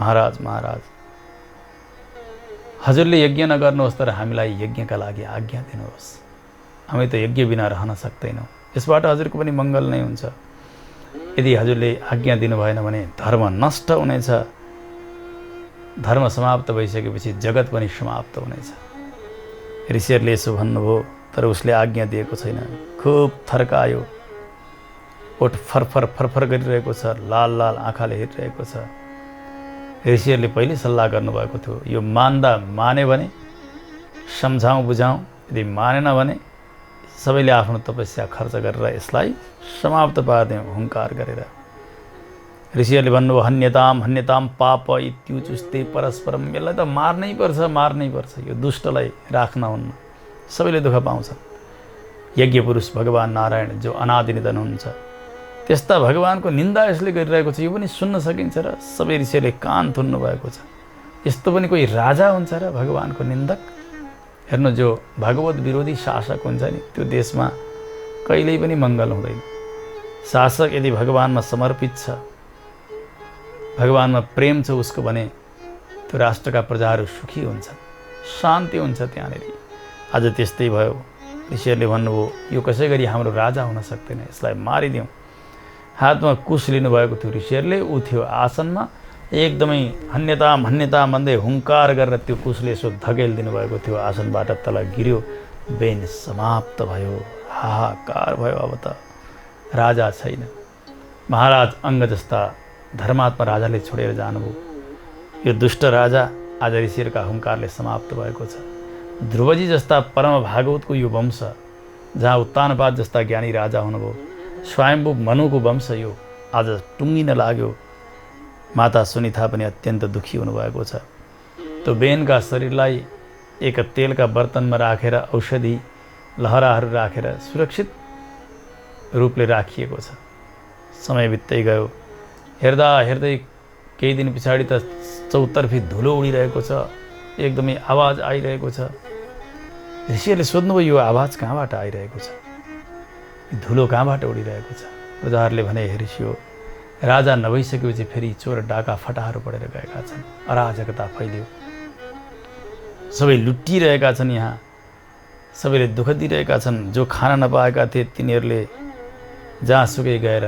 B: महाराज महाराज हजुरले यज्ञ नगर्नुहोस्, तर हामीलाई यज्ञका लागि आज्ञा दिनुहोस्। हामी त यज्ञ बिना रहन सक्दैनौँ। यसबाट हजुरको पनि मङ्गल नै हुन्छ। यदि हजुरले आज्ञा दिनु भएन भने धर्म नष्ट हुनेछ। धर्म समाप्त भइसकेपछि जगत पनि समाप्त हुनेछ। ऋषिहरूले यसो भन्नुभयो, तर उसले आज्ञा दिएको छैन। खुब थर्कायो, ओठ फरफर फरफर गरिरहेको छ, लाल लाल आँखाले हेरिरहेको छ। ऋषिहरूले पहिले सल्लाह गर्नुभएको थियो, यो मान्दा माने भने सम्झाउँ बुझाउँ, यदि मानेन भने सबैले आफ्नो तपस्या खर्च गरेर यसलाई समाप्त पारिदिउँ हुङ्कार गरेर। ऋषिहरूले भन्नुभयो, हन्यताम हन्यताम पाप इत्युचुस्ते परस्परम। यसलाई त मार्नै पर्छ, मार्नै पर्छ। यो दुष्टलाई राख्न हुन्न, सबैले दुःख पाउँछन्। यज्ञ पुरुष भगवान् नारायण जो अनादि निधन हुनुहुन्छ, त्यस्ता भगवानको निन्दा यसले गरिरहेको छ। यो पनि सुन्न सकिन्छ र सबै ऋषिहरूले कान थुन्नु भएको छ। यस्तो पनि कोही राजा हुन्छ र भगवानको निन्दक? हेर्नु, जो भगवत विरोधी शासक हुन्छ नि, त्यो देशमा कहिल्यै पनि मङ्गल हुँदैन। शासक यदि भगवानमा समर्पित छ, भगवानमा प्रेम छ उसको भने त्यो राष्ट्रका प्रजाहरू सुखी हुन्छन्, शान्ति हुन्छ त्यहाँनिर। आज त्यस्तै भयो। ऋषिहरूले भन्नुभयो, यो कसै गरी हाम्रो राजा हुन सक्दैन, यसलाई मारिदिउँ। हातमा कुश लिनुभएको थियो ऋषिहरूले। ऊ थियो आसनमा, एकदमै हन्यताम हन्यताम भन्दै हुङ्कार गरेर त्यो कुशले यसो धकेलिदिनु भएको थियो। आसनबाट तल गिर्यो, बेन समाप्त भयो। हाहाकार भयो। अब त राजा छैन। महाराज अङ्ग जस्ता धर्मात्मा राजाले छोडेर जानुभयो। यो दुष्ट राजा आज ऋषिहरूका हुङ्कारले समाप्त भएको छ। ध्रुवजी जस्ता परम भागवतको यो वंश, जहाँ उत्तानपाद जस्ता ज्ञानी राजा हुनुभयो, स्वयम्भू मनुको वंश यो आज टुङ्गिन लाग्यो। माता सुनिता पनि अत्यन्त दुःखी हुनुभएको छ। त्यो बेनका शरीरलाई एक तेलका बर्तनमा राखेर, औषधि लहराहरू राखेर सुरक्षित रूपले राखिएको छ। समय बित्दै गयो। हेर्दा हेर्दै केही दिन पछाडि त चौतर्फी धुलो उडिरहेको छ, एकदमै आवाज आइरहेको छ। ऋषिहरूले सोध्नुभयो, यो आवाज कहाँबाट आइरहेको छ? धुलो कहाँबाट उडिरहेको छ? प्रजाहरूले भने, हे ऋषि हो, राजा नभइसकेपछि फेरि चोर डाका फटाहरू पढेर गएका छन्, अराजकता फैलियो, सबै लुटिरहेका छन्। यहाँ सबैले दुःख दिइरहेका छन्। जो खान नपाएका थिए तिनीहरूले जहाँसुकै गएर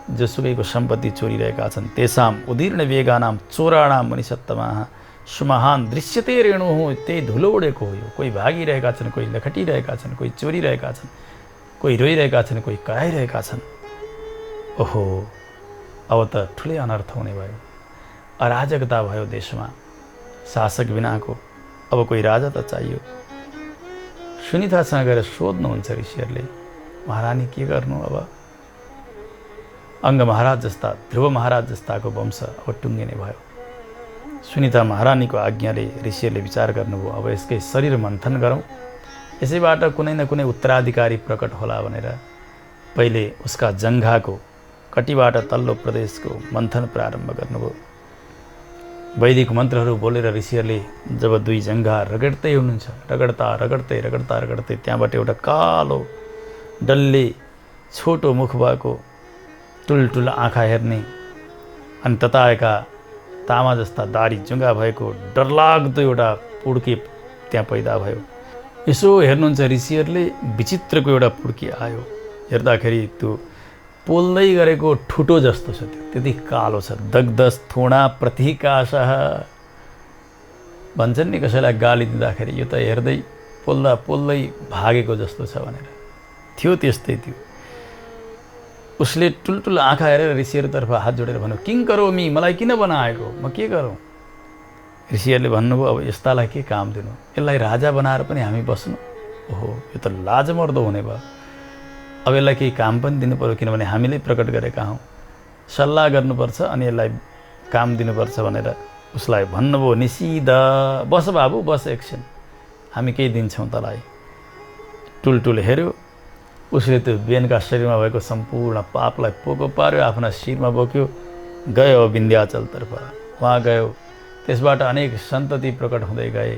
B: जोसुकैको सम्पत्ति चोरिरहेका छन्। तेसाम उदीर्ण वेगानाम चोराणाम मनिषत्तमाः सुमहान दृश्यते रेणु हो। त्यही धुलो उडेको हो यो। कोही भागिरहेका छन्, कोही लखटिरहेका छन्, कोही चोरिरहेका छन्, कोही रोइरहेका छन्, कोही कराइरहेका छन्। ओहो, अब त ठुलै अनर्थ हुने भयो। अराजकता भयो देशमा। शासक बिनाको अब कोही राजा त चाहियो। सुनितासँग गएर सोध्नुहुन्छ ऋषिहरूले, महारानी के गर्नु अब? अङ्ग महाराज जस्ता, ध्रुव महाराज जस्ताको वंश अब टुङ्गिने भयो। सुनिता महारानीको आज्ञाले ऋषिहरूले विचार गर्नुभयो, अब यसकै शरीर मन्थन गरौँ, यसैबाट कुनै न कुनै उत्तराधिकारी प्रकट होला भनेर पहिले उसका जङ्घाको कटिबाट तल्लो प्रदेशको मन्थन प्रारम्भ गर्नुभयो। वैदिक मन्त्रहरू बोलेर ऋषिहरूले जब दुई जङ्घा रगड्दै हुनुहुन्छ, रगड्दा रगड्दै रगड्दा रगड्दै त्यहाँबाट एउटा कालो डल्ले छोटो मुख भएको, टुलटुल आँखा हेर्ने, अनि तताएका तामा जस्ता दारी जुङ्गा भएको डरलाग्दो एउटा पुड्के त्यहाँ पैदा भयो। यसो हेर्नुहुन्छ ऋषिहरूले, विचित्रको एउटा पुड्के आयो। हेर्दाखेरि त्यो पोल्दै गरेको ठुटो जस्तो छ, त्यो त्यति कालो छ। दग्धस्थूणा प्रतीकाशः भन्छन् नि कसैलाई गाली दिँदाखेरि यो त हेर्दै पोल्दा पोल्दै भागेको जस्तो छ भनेर, थियो त्यस्तै थियो। उसले ठुल्ठुलो आँखा हेरेर ऋषिहरूतर्फ हात जोडेर भन्यो, किङ करोमि, मलाई किन बनाएको, म के गरौँ? ऋषिहरूले भन्नुभयो, अब यस्तालाई के काम दिनु, यसलाई राजा बनाएर पनि हामी बस्नु, ओहो यो त लाजमर्दो हुने भयो। अब यसलाई केही काम पनि दिनु पऱ्यो, किनभने हामीले प्रकट गरेका हौँ, सल्लाह गर्नुपर्छ अनि यसलाई काम दिनुपर्छ भनेर उसलाई भन्नुभयो, निषिध, बस बाबु बस, एकछिन हामी केही दिन्छौँ तँलाई। टुलटुल हेऱ्यो, उसले त्यो बेनका शरीरमा भएको सम्पूर्ण पापलाई पोको पार्यो, आफ्ना शिरमा बोक्यो, गयो विन्ध्याचलतर्फ। उहाँ गयो, त्यसबाट अनेक सन्तति प्रकट हुँदै गए,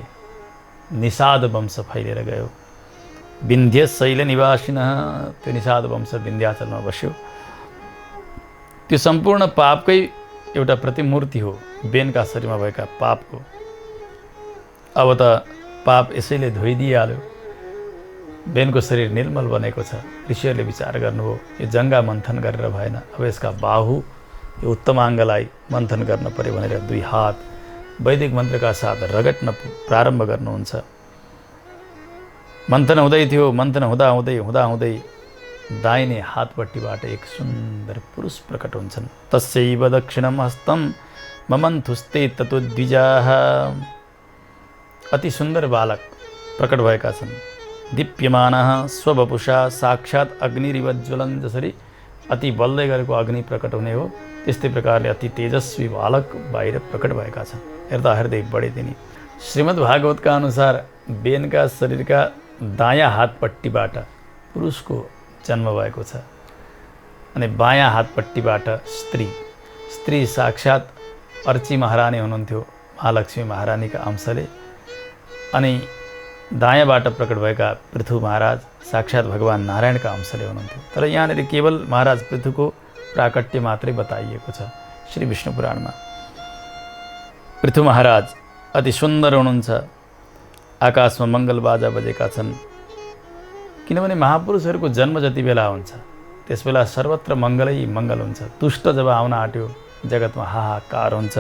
B: निषाद वंश फैलिएर गयो। विन्ध्य शैल निवासिन, त्यो निषाद वंश विन्ध्याचलमा बस्यो। त्यो सम्पूर्ण पापकै एउटा प्रतिमूर्ति हो, बेनका शरीरमा भएका पापको। अब त पाप यसैले धोइदिइहाल्यो, बेनको शरीर निर्मल बनेको छ। ऋषिहरूले विचार गर्नुभयो, यो जङ्गा मन्थन गरेर भएन, अब यसका बाहु, यो उत्तमाङ्गलाई मन्थन गर्न पर्यो भनेर 2 हात वैदिक मन्त्रका साथ रगट्न प्रारम्भ गर्नुहुन्छ। मन्थन हुँदै थियो, मन्थन हुँदै दाहिने हातपट्टिबाट एक सुन्दर पुरुष प्रकट हुन्छन्। तस्यैव दक्षिणं हस्तं ममन्थुस्ते ततो द्विजाः, अति सुन्दर बालक प्रकट भएका छन्। दीप्यमानः स्ववपुषा साक्षात् अग्निरिवज्ज्वलन, जसरी अति बल्दै गरेको अग्नि प्रकट हुने हो त्यस्तै प्रकारले अति तेजस्वी बालक बाहिर प्रकट भएका छन्। हेर्दा हेर्दै बढे तिनी। श्रीमद् भागवतका अनुसार बेनका शरीरका दायाँ हातपट्टिबाट पुरुषको जन्म भएको छ अनि बायाँ हातपट्टिबाट स्त्री साक्षात् अर्ची महारानी हुनुहुन्थ्यो, महालक्ष्मी महारानीका अंशले। अनि दायाँबाट प्रकट भएका पृथु महाराज साक्षात् भगवान् नारायणका अंशले हुनुहुन्थ्यो। तर यहाँनिर केवल महाराज पृथुको प्राकट्य मात्रै बताइएको छ श्री विष्णु पुराणमा। पृथु महाराज अति सुन्दर हुनुहुन्छ, आकाशमा मङ्गल बाजा बजेका छन्, किनभने महापुरुषहरूको जन्म जति बेला हुन्छ त्यसबेला सर्वत्र मङ्गलै मङ्गल हुन्छ। दुष्ट जब आउन आँट्यो जगतमा हाहाकार हुन्छ।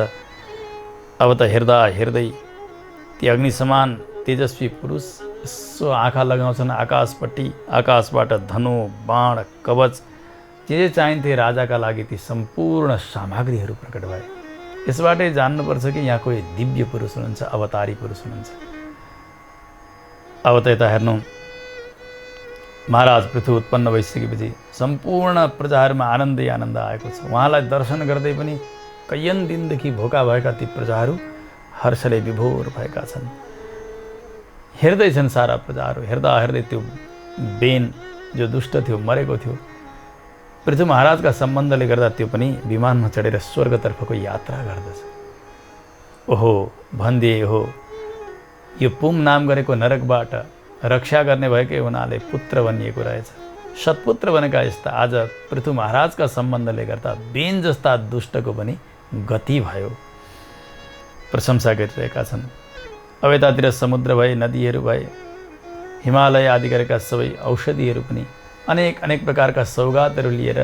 B: अब त हेर्दा हेर्दै ती अग्नि समान तेजस्वी पुरुष यसो आँखा लगाउँछन् आकाशपट्टि, आकाशबाट धनु बाण कवच जे चाहिन्थे राजाका लागि ती सम्पूर्ण सामग्रीहरू प्रकट भए। यसबाटै जान्नुपर्छ कि यहाँ कोही दिव्य पुरुष हुनुहुन्छ, अवतारी पुरुष हुनुहुन्छ। अब त यता हेर्नु, महाराज पृथु उत्पन्न भइसकेपछि सम्पूर्ण प्रजाहरूमा आनन्दै आनन्द आएको छ। उहाँलाई दर्शन गर्दै पनि कैयन दिनदेखि भोका भएका ती प्रजाहरू हर्षले विभोर भएका छन्। हेर्दैछन् सारा प्रजाहरू। हेर्दा हेर्दै त्यो बेन जो दुष्ट थियो, मरेको थियो, पृथु महाराजका सम्बन्धले गर्दा त्यो पनि विमानमा चढेर स्वर्गतर्फको यात्रा गर्दछ। ओहो भनिदिए हो, यो पुम नाम गरेको नरकबाट रक्षा गर्ने भएकै हुनाले पुत्र बनिएको रहेछ। सत्पुत्र बनेका यस्ता आज पृथु महाराजका सम्बन्धले गर्दा बेन जस्ता दुष्टको पनि गति भयो, प्रशंसा गरिरहेका छन्। अब यतातिर समुद्र भए, नदीहरू भए, हिमालय आदि गरेका सबै औषधिहरू पनि अनेक अनेक प्रकारका सौगातहरू लिएर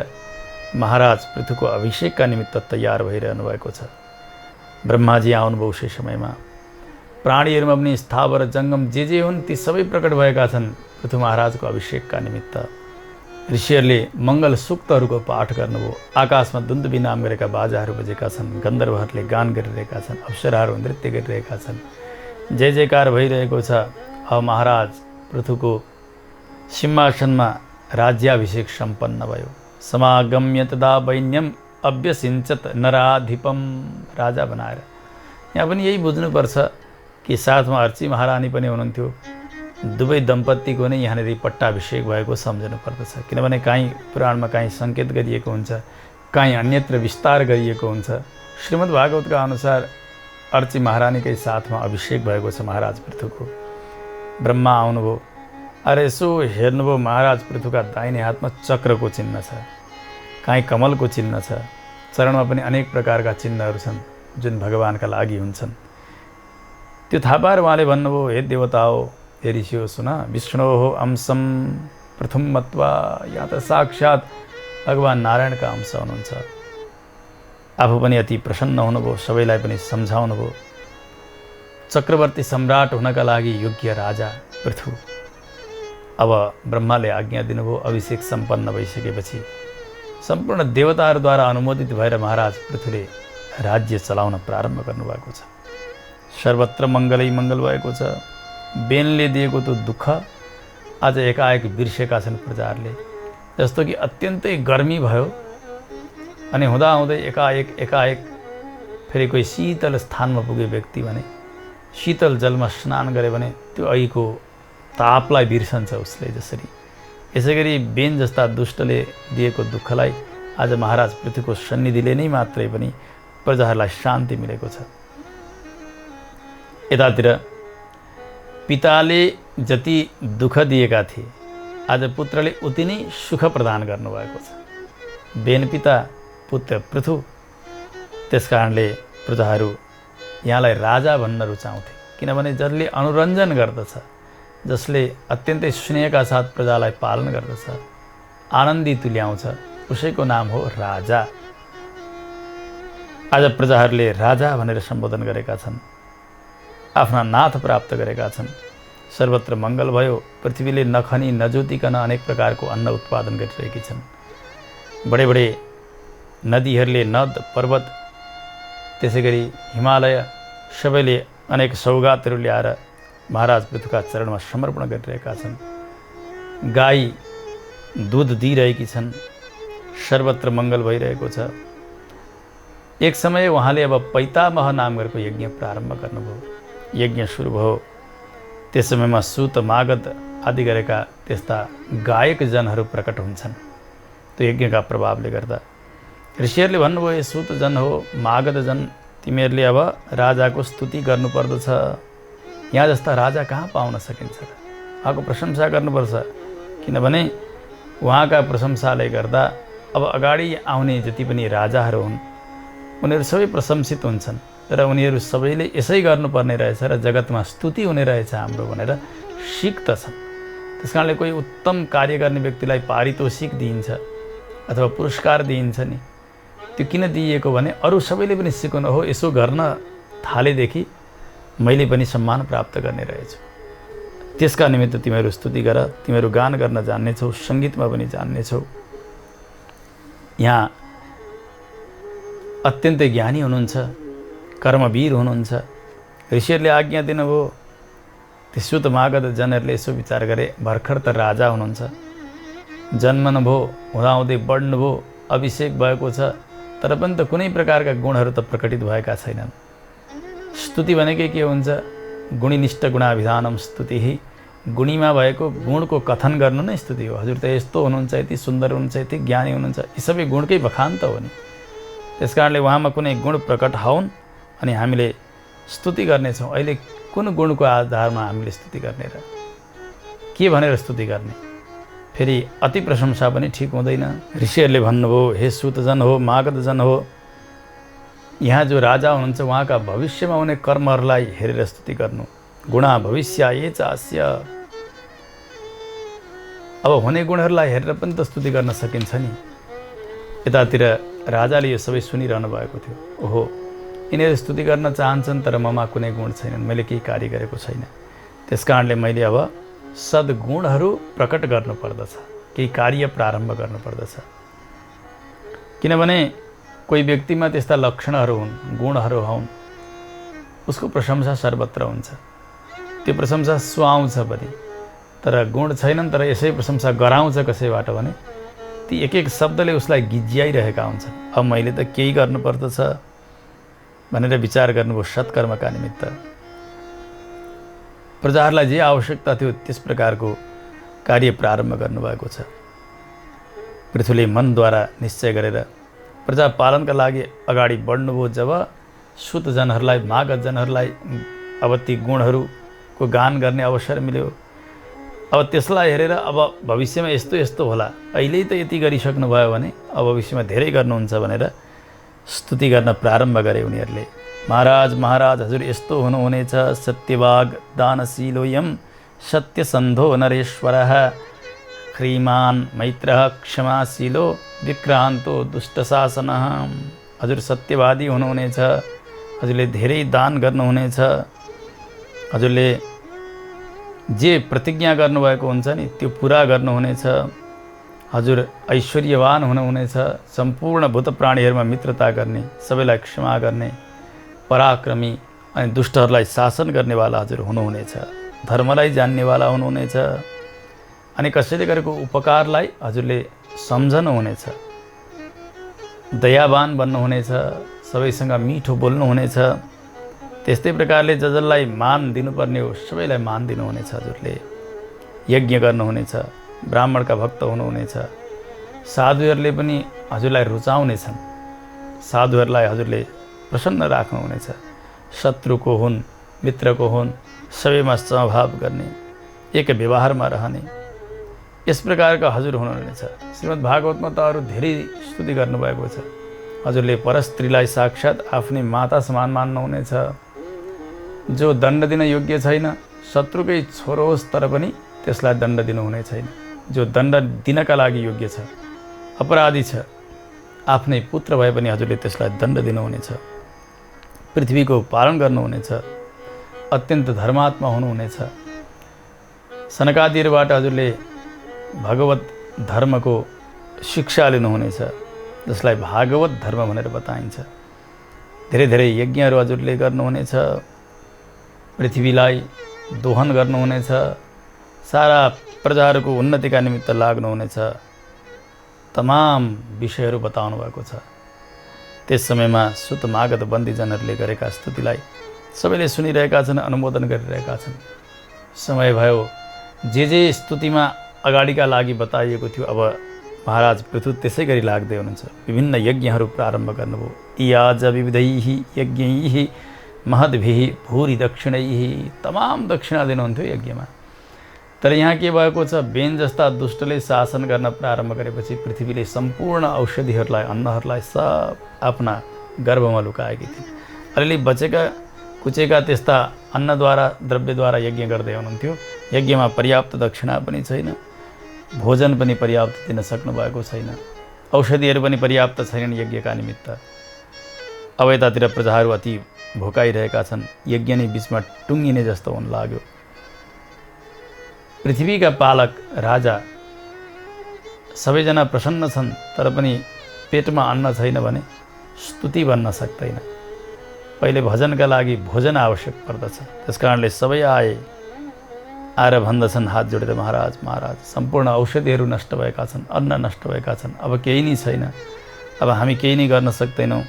B: महाराज पृथुको अभिषेकका निमित्त तयार भइरहनु भएको छ। ब्रह्माजी आउनुभयो उसी समयमा। प्राणीहरूमा पनि स्थावर जङ्गम जे हुन् ती सबै प्रकट भएका छन् पृथु महाराजको अभिषेकका निमित्त। ऋषिहरूले मङ्गल सूक्तहरूको पाठ गर्नुभयो। आकाशमा दुन्दुबी नाम गरेका बाजाहरू बजेका छन्, गन्धर्वहरूले गान गरिरहेका छन्, अप्सराहरू नृत्य गरिरहेका छन्, जय जयकार भइरहेको छ। अब महाराज पृथुको सिंहासनमा राज्याभिषेक सम्पन्न भयो। समागम्य तदा वैन्यम अभ्यसिञ्चत नराधिपम, राजा बनाएर। यहाँ पनि यही बुझ्नुपर्छ कि साथमा अर्ची महारानी पनि हुनुहुन्थ्यो। दुवै दम्पतिको नै यहाँनिर पट्टाभिषेक भएको सम्झनु पर्दछ, किनभने काहीँ पुराणमा काहीँ सङ्केत गरिएको हुन्छ, काहीँ अन्यत्र विस्तार गरिएको हुन्छ। श्रीमद् भागवतका अनुसार अर्ची महारानीकै साथमा अभिषेक भएको छ महाराज पृथुको। ब्रह्मा आउनुभयो, अरे यसो हेर्नुभयो, महाराज पृथुका दाहिने हातमा चक्रको चिन्ह छ, काहीँ कमलको चिन्ह छ, चरणमा पनि अनेक प्रकारका चिन्हहरू छन् जुन भगवानका लागि हुन्छन्। त्यो थाहा पाएर उहाँले भन्नुभयो, हे देवता हो, हे ऋषि हो, सुन, विष्णु हो अंशम प्रथम मत्वा, यहाँ त साक्षात् भगवान नारायणका अंश हुनुहुन्छ। आफू पनि अति प्रसन्न हुनुभयो, सबैलाई पनि सम्झाउनुभयो। चक्रवर्ती सम्राट हुनका लागि योग्य राजा पृथु। अब ब्रह्माले आज्ञा दिनुभयो। अभिषेक सम्पन्न भइसकेपछि सम्पूर्ण देवताहरूद्वारा अनुमोदित भएर महाराज पृथुले राज्य चलाउन प्रारम्भ गर्नुभएको छ। सर्वत्र मङ्गलै मङ्गल भएको छ। बेनले दिएको त्यो दुःख आज एकाएक बिर्सेका छन् प्रजाहरूले। जस्तो कि अत्यन्तै गर्मी भयो अनि हुँदाहुँदै एकाएक फेरि कोही शीतल स्थानमा पुगे व्यक्ति भने शीतल जलमा स्नान गरे भने त्यो अघिको तापलाई बिर्सन्छ उसले। जसरी यसै गरी बेन जस्ता दुष्टले दिएको दुःखलाई आज महाराज पृथुको सन्निधिले नै मात्रै पनि प्रजाहरूलाई शान्ति मिलेको छ। यतातिर पिताले जति दुःख दिएका थिए आज पुत्रले उति नै सुख प्रदान गर्नुभएको छ। बेन पिता पुत्र पृथु। त्यसकारणले प्रजाहरू यहाँलाई राजा भन्न रुचाउँथे, किनभने जसले अनुरञ्जन गर्दछ, जसले अत्यन्तै स्नेहका साथ प्रजालाई पालन गर्दछ, आनन्दी तुल्याउँछ, उसैको नाम हो राजा। आज प्रजाहरूले राजा भनेर सम्बोधन गरेका छन्, आफ्ना नाथ प्राप्त गरेका छन्। सर्वत्र मङ्गल भयो। पृथ्वीले नखनी नजोतिकन अनेक प्रकारको अन्न उत्पादन गरिरहेकी छन्। बडे बडे नदीहरूले, नद पर्वत, त्यसै गरी हिमालय सबैले अनेक सौगातहरू ल्याएर महाराज पृथुका चरणमा समर्पण गरिरहेका छन्। गाई दुध दिइरहेकी छन्। सर्वत्र मङ्गल भइरहेको छ। एक समय उहाँले अब पैतामह नाम गरेको यज्ञ प्रारम्भ गर्नुभयो। यज्ञ सुरु भयो। त्यस समयमा सुत मागध आदि गरेका त्यस्ता गायक जनहरू प्रकट हुन्छन्। त्यो यज्ञका प्रभावले गर्दा ऋषिहरूले भन्नुभयो, यो सुत जन हो, मागध जन, तिमीहरूले अब राजाको स्तुति गर्नुपर्दछ। यहाँ जस्ता राजा कहाँ पाउन सकिन्छ र? उहाँको प्रशंसा गर्नुपर्छ, किनभने उहाँका प्रशंसाले गर्दा अब अगाडि आउने जति पनि राजाहरू हुन् उनीहरू सबै प्रशंसित हुन्छन् र उनीहरू सबैले यसै गर्नुपर्ने रहेछ र जगतमा स्तुति हुने रहेछ हाम्रो भनेर सिक्दछन्। त्यसकारणले कोही उत्तम कार्य गर्ने व्यक्तिलाई पारितोषिक दिइन्छ अथवा पुरस्कार दिइन्छ नि, त्यो किन दिइएको भने अरू सबैले पनि सिकाउनु हो, यसो गर्न थालेदेखि मैले पनि सम्मान प्राप्त गर्ने रहेछु। त्यसका निमित्त तिमीहरू स्तुति गर, तिमीहरू गान गर्न जान्नेछौ, सङ्गीतमा पनि जान्नेछौ। यहाँ अत्यन्तै ज्ञानी हुनुहुन्छ, कर्मवीर हुनुहुन्छ। ऋषिहरूले आज्ञा दिनुभयो। त्यसो त मागध जनहरूले यसो विचार गरे, भर्खर त राजा हुनुहुन्छ, जन्मनुभयो, हुँदाहुँदै बढ्नुभयो, अभिषेक भएको छ, तर पनि त कुनै प्रकारका गुणहरू त प्रकटित भएका छैनन्। स्तुति भनेकै के हुन्छ? गुणिनिष्ठ गुणाभिधानम स्तुति। गुणीमा भएको गुणको कथन गर्नु नै स्तुति हो। हजुर त यस्तो हुनुहुन्छ, यति सुन्दर हुनुहुन्छ, यति ज्ञानी हुनुहुन्छ, यी सबै गुणकै बखान त हो नि। त्यसकारणले उहाँमा कुनै गुण प्रकट हुन् अनि हामीले स्तुति गर्नेछौँ। अहिले कुन गुणको आधारमा हामीले स्तुति गर्ने र? के भनेर स्तुति गर्ने? फेरि अति प्रशंसा पनि ठिक हुँदैन। ऋषिहरूले भन्नुभयो, हे सुतजन हो, मागधजन हो, यहाँ जो राजा हुनुहुन्छ उहाँका भविष्यमा हुने कर्महरूलाई हेरेर स्तुति गर्नु। गुणा भविष्य ये चास्य। अब हुने गुणहरूलाई हेरेर पनि त स्तुति गर्न सकिन्छ नि। यतातिर राजाले यो सबै सुनिरहनु भएको थियो। ओहो, यिनीहरू स्तुति गर्न चाहन्छन् तर ममा कुनै गुण छैनन्, मैले केही कार्य गरेको छैन। त्यसकारणले मैले अब सद्गुणहरू प्रकट गर्नुपर्दछ, केही कार्य प्रारम्भ गर्नुपर्दछ। किनभने कोही व्यक्तिमा त्यस्ता लक्षणहरू हुन्, गुणहरू हुन्, उसको प्रशंसा सर्वत्र हुन्छ। त्यो प्रशंसा सुहाउँछ पनि, तर गुण छैनन् तर यसै प्रशंसा गराउँछ कसैबाट भने ती एक एक शब्दले उसलाई गिज्याइरहेका हुन्छन्। अब मैले त केही गर्नुपर्दछ भनेर विचार गर्नुभयो सत्कर्मका निमित्त। प्रजाहरूलाई जे आवश्यकता थियो त्यस प्रकारको कार्य प्रारम्भ गर्नुभएको छ। पृथुले मनद्वारा निश्चय गरेर प्रजा पालनका लागि अगाडि बढ्नुभयो। जब सुतजनहरूलाई, मागधजनहरूलाई अब ती गुणहरूको गान गर्ने अवसर मिल्यो, अब त्यसलाई हेरेर अब भविष्यमा यस्तो यस्तो होला, अहिले त यति गरिसक्नु भयो भने अब भविष्यमा धेरै गर्नुहुन्छ भनेर स्तुति गर्न प्रारम्भ गरे उनीहरूले। महाराज महाराज हजुर यस्तो हुनुहुनेछ, सत्यवाग दानशीलोयम सत्यसन्धो नरेश्वरः, श्रीमान मैत्रः क्षमाशीलो विक्रान्तो दुष्ट शासन। हजुर सत्यवादी हुनुहुनेछ, हजुरले धेरै दान गर्नुहुनेछ, हजुरले जे प्रतिज्ञा गर्नुभएको हुन्छ नि त्यो पुरा गर्नुहुनेछ, हजुर ऐश्वर्यवान हुनुहुनेछ, सम्पूर्ण भूत प्राणीहरूमा मित्रता गर्ने, सबैलाई क्षमा गर्ने, पराक्रमी अनि दुष्टहरूलाई शासन गर्नेवाला हजुर हुनुहुनेछ, धर्मलाई जान्नेवाला हुनुहुनेछ अनि कसैले गरेको उपकारलाई हजुरले सम्झनुहुनेछ, दयावान बन्नुहुनेछ, सबैसँग मिठो बोल्नुहुनेछ। त्यस्तै प्रकारले जसलाई मान दिनुपर्ने हो सबैलाई मान दिनुहुनेछ, हजुरले यज्ञ गर्नुहुनेछ, ब्राह्मणका भक्त हुनुहुनेछ, साधुहरूले पनि हजुरलाई रुचाउनेछन्, साधुहरूलाई हजुरले प्रसन्न राख्नुहुनेछ, शत्रुको हुन् मित्रको हुन् सबैमा समभाव गर्ने, एक व्यवहारमा रहने, यस प्रकारका हजुर हुनुहुनेछ। श्रीमद् भागवतमा त अरू धेरै स्तुति गर्नुभएको छ। हजुरले परस्त्रीलाई साक्षात् आफ्नै माता समान मान्नुहुनेछ, जो दण्ड दिन योग्य छैन, शत्रुकै छोरो होस् तर पनि त्यसलाई दण्ड दिनुहुने छैन, जो दण्ड दिनका लागि योग्य छ, अपराधी छ, आफ्नै पुत्र भए पनि हजुरले त्यसलाई दण्ड दिनुहुनेछ, पृथ्वीको पालन गर्नुहुनेछ, अत्यन्त धर्मात्मा हुनुहुनेछ। सनकादिहरूबाट हजुरले भगवत धर्मको शिक्षा लिनुहुनेछ, जसलाई भागवत धर्म भनेर बताइन्छ। धेरै धेरै यज्ञहरू हजुरले गर्नुहुनेछ, पृथ्वीलाई दोहन गर्नुहुनेछ, सारा प्रजाहरूको उन्नतिका निमित्त लाग्नुहुनेछ, तमाम विषयहरू बताउनु भएको छ। त्यस समयमा सुतमागत बन्दीजनहरूले गरेका स्तुतिलाई सबैले सुनिरहेका छन्, अनुमोदन गरिरहेका छन्। समय भयो जे स्तुतिमा अगाडिका लागि बताइएको थियो, अब महाराज पृथु त्यसै गरी लाग्दै हुनुहुन्छ। विभिन्न यज्ञहरू प्रारम्भ गर्नुभयो। याज विविधैः यज्ञैः महद्भिः भूरि दक्षिणैः, तमाम दक्षिणा दिनुहुन्थ्यो यज्ञमा। तर यहाँ के भएको छ, बेन जस्ता दुष्टले शासन गर्न प्रारम्भ गरेपछि पृथ्वीले सम्पूर्ण औषधिहरूलाई, अन्नहरूलाई सब आफ्ना गर्भमा लुकाएकी थिइन्। अलिअलि बचेका कुचेका त्यस्ता अन्नद्वारा द्रव्यद्वारा यज्ञ गर्दै हुनुहुन्थ्यो। यज्ञमा पर्याप्त दक्षिणा पनि छैन, भोजन पनि पर्याप्त दिन सक्नु भएको छैन, औषधिहरू पनि पर्याप्त छैनन् यज्ञका निमित्त। अब यतातिर प्रजाहरू अति भोकाइरहेका छन्, यज्ञ नै बिचमा टुङ्गिने जस्तो हुन लाग्यो। पृथ्वीका पालक राजा सबैजना प्रसन्न छन्, तर पनि पेटमा अन्न छैन भने स्तुति बन्न सक्दैन। पहिले भजनका लागि भोजन आवश्यक पर्दछ। त्यसकारणले सबै आएर भन्दछन् हात जोडेर, महाराज महाराज सम्पूर्ण औषधिहरू नष्ट भएका छन्, अन्न नष्ट भएका छन्, अब केही नै छैन, अब हामी केही नै गर्न सक्दैनौँ,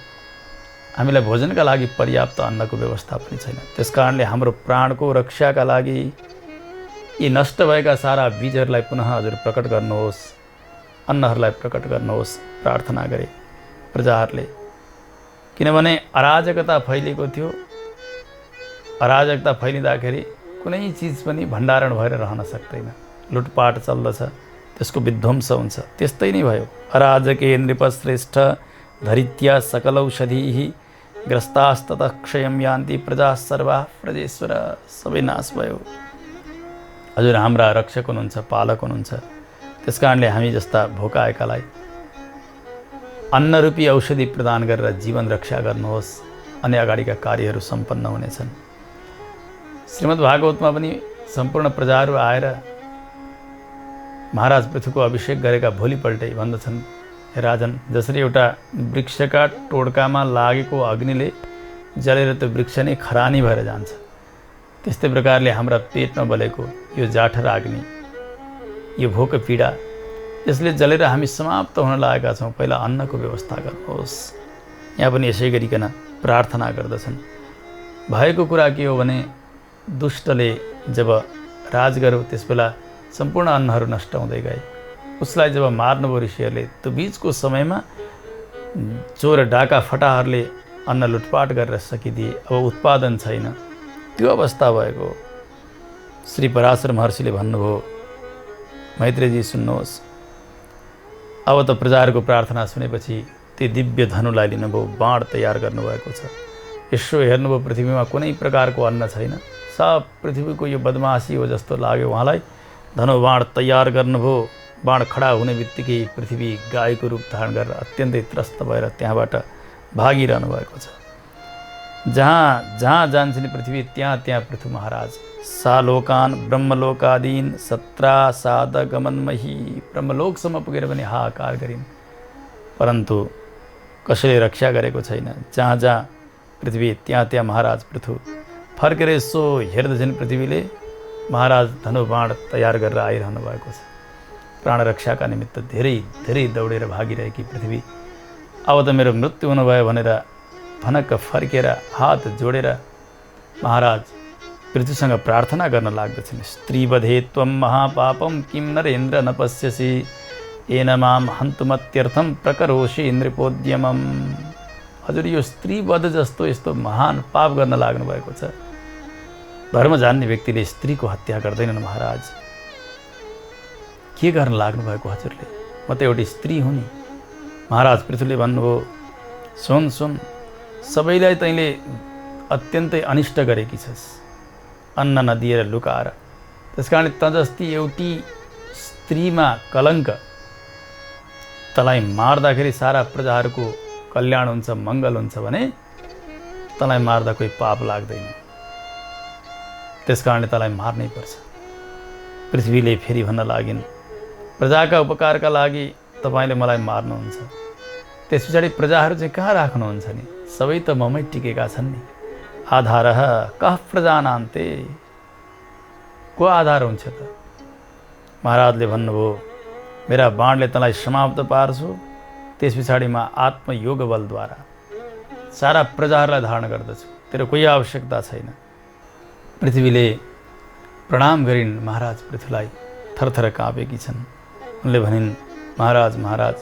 B: हामीलाई भोजनका लागि पर्याप्त अन्नको व्यवस्था पनि छैन। त्यसकारणले हाम्रो प्राणको रक्षाका लागि यी नष्ट भएका सारा बीजहरूलाई पुनः हजुर प्रकट गर्नुहोस्, अन्नहरूलाई प्रकट गर्नुहोस् प्रार्थना गरे प्रजाहरूले। किनभने अराजकता फैलिएको थियो। अराजकता फैलिँदाखेरि कुनै चिज पनि भण्डारण भएर रहन सक्दैन, लुटपाट चल्दछ, त्यसको विध्वंस हुन्छ। त्यस्तै नै भयो। अराजके नृपश्रेष्ठ धरित्या सकलौषधीः ग्रस्तास्ततः क्षयं यान्ति प्रजा सर्वा प्रजेश्वर, सबै नाश भयो। हजुर हाम्रा रक्षक हुनुहुन्छ, पालक हुनुहुन्छ। त्यसकारणले हामी जस्ता भोकाएकालाई अन्नरूपी औषधि प्रदान गरेर जीवन रक्षा गर्नुहोस्, अनि अगाडिका कार्यहरू सम्पन्न हुनेछन्। श्रीमद् भागवतमा पनि सम्पूर्ण प्रजाहरू आएर महाराज पृथुको अभिषेक गरेका भोलिपल्टै भन्दछन्, हे राजन, जसरी एउटा वृक्षका टोड्कामा लागेको अग्निले जलेर त्यो वृक्ष नै खरानी भएर जान्छ, त्यस्तै प्रकारले हाम्रा पेटमा बलेको यो जाठर अग्नि, यो भोक पीडा, यसले जलेर हामी समाप्त हुन लागेका छौँ। पहिला अन्नको व्यवस्था गर्नुहोस्। यहाँ पनि यसै गरिकन प्रार्थना गर्दछन्। भएको कुरा के हो भने दुष्टले जब राज गर्यो त्यसबेला सम्पूर्ण अन्नहरू नष्ट हुँदै गए। उसलाई जब मार्नुभयो ऋषिहरूले, त्यो बीचको समयमा चोर डाका फटाहरूले अन्न लुटपाट गरेर सकिदिए। अब उत्पादन छैन, त्यो अवस्था भएको। श्री पराशर महर्षिले भन्नुभयो, मैत्रेयजी सुन्नुहोस्, अब त प्रजाहरूको प्रार्थना सुनेपछि त्यो दिव्य धनुलाई लिनुभयो, बाण तयार गर्नुभएको छ। यसो हेर्नुभयो पृथ्वीमा कुनै प्रकारको अन्न छैन, सब पृथ्वीको यो बदमासी हो जस्तो लाग्यो उहाँलाई। धनुबाण तयार गर्नुभयो, बाण खडा हुने बित्तिकै पृथ्वी गाईको रूप धारण गरेर अत्यन्तै त्रस्त भएर त्यहाँबाट भागिरहनु भएको छ। जहाँ जहाँ जान्छ नि पृथ्वी त्यहाँ त्यहाँ पृथु महाराज सालोकान ब्रह्मलोकादीन सत्रा साद गमनमही, ब्रह्मलोकसम्म पुगेर पनि हाहाकार गरिन्, परन्तु कसैले रक्षा गरेको छैन। जहाँ जहाँ पृथ्वी त्यहाँ त्यहाँ महाराज पृथु फर्केर यसो हेर्दछन् पृथ्वीले महाराज धनुबाण तयार गरेर आइरहनु भएको छ। प्राण रक्षाका निमित्त धेरै धेरै दौडेर भागिरहेकी पृथ्वी अब त मेरो मृत्यु हुनुभयो भनेर भनक्क फर्केर हात जोडेर महाराज पृथ्वीसँग प्रार्थना गर्न लाग्दछन्। स्त्रीवधे त्वं महापापम किं नरेन्द्र न पश्यसि येन माम हन्तुमत्यर्थम प्रकरोषि नृपोद्यमम। हजुर यो स्त्रीवध जस्तो यस्तो महान पाप गर्न लाग्नु भएको छ। धर्म जान्ने व्यक्तिले स्त्रीको हत्या गर्दैनन् महाराज। के गर्न लाग्नु भएको हजुरले? म त एउटी स्त्री हुँ नि। महाराज पृथ्वीले भन्नुभयो सुन सुन, सबैलाई तैँले अत्यन्तै अनिष्ट गरेकी छस्, अन्न नदिएर लुकाएर। त्यसकारणले त जस्ती एउटी स्त्रीमा कलङ्क, तँलाई मार्दाखेरि सारा प्रजाहरूको कल्याण हुन्छ, मङ्गल हुन्छ भने तँलाई मार्दा कोही पाप लाग्दैन, त्यसकारणले तँलाई मार्नै पर्छ। पृथ्वीले फेरि भन्न लागिन् प्रजाका उपकारका लागि तपाईँले मलाई मार्नुहुन्छ, त्यस पछाडि प्रजाहरू चाहिँ कहाँ राख्नुहुन्छ नि? सबै त ममै टिकेका छन् नि। आधारः कः प्रजानान्ते, को आधार हुन्छ त? महाराजले भन्नुभयो मेरा बाणले तँलाई समाप्त पार्छु, त्यस पछाडि म आत्मयोग बलद्वारा सारा प्रजाहरूलाई धारण गर्दछु, तेरो कोही आवश्यकता छैन। पृथ्वीले प्रणाम गरिन् महाराज पृथ्वीलाई, थरथर काँपेकी छन्। उनले भनिन् महाराज महाराज,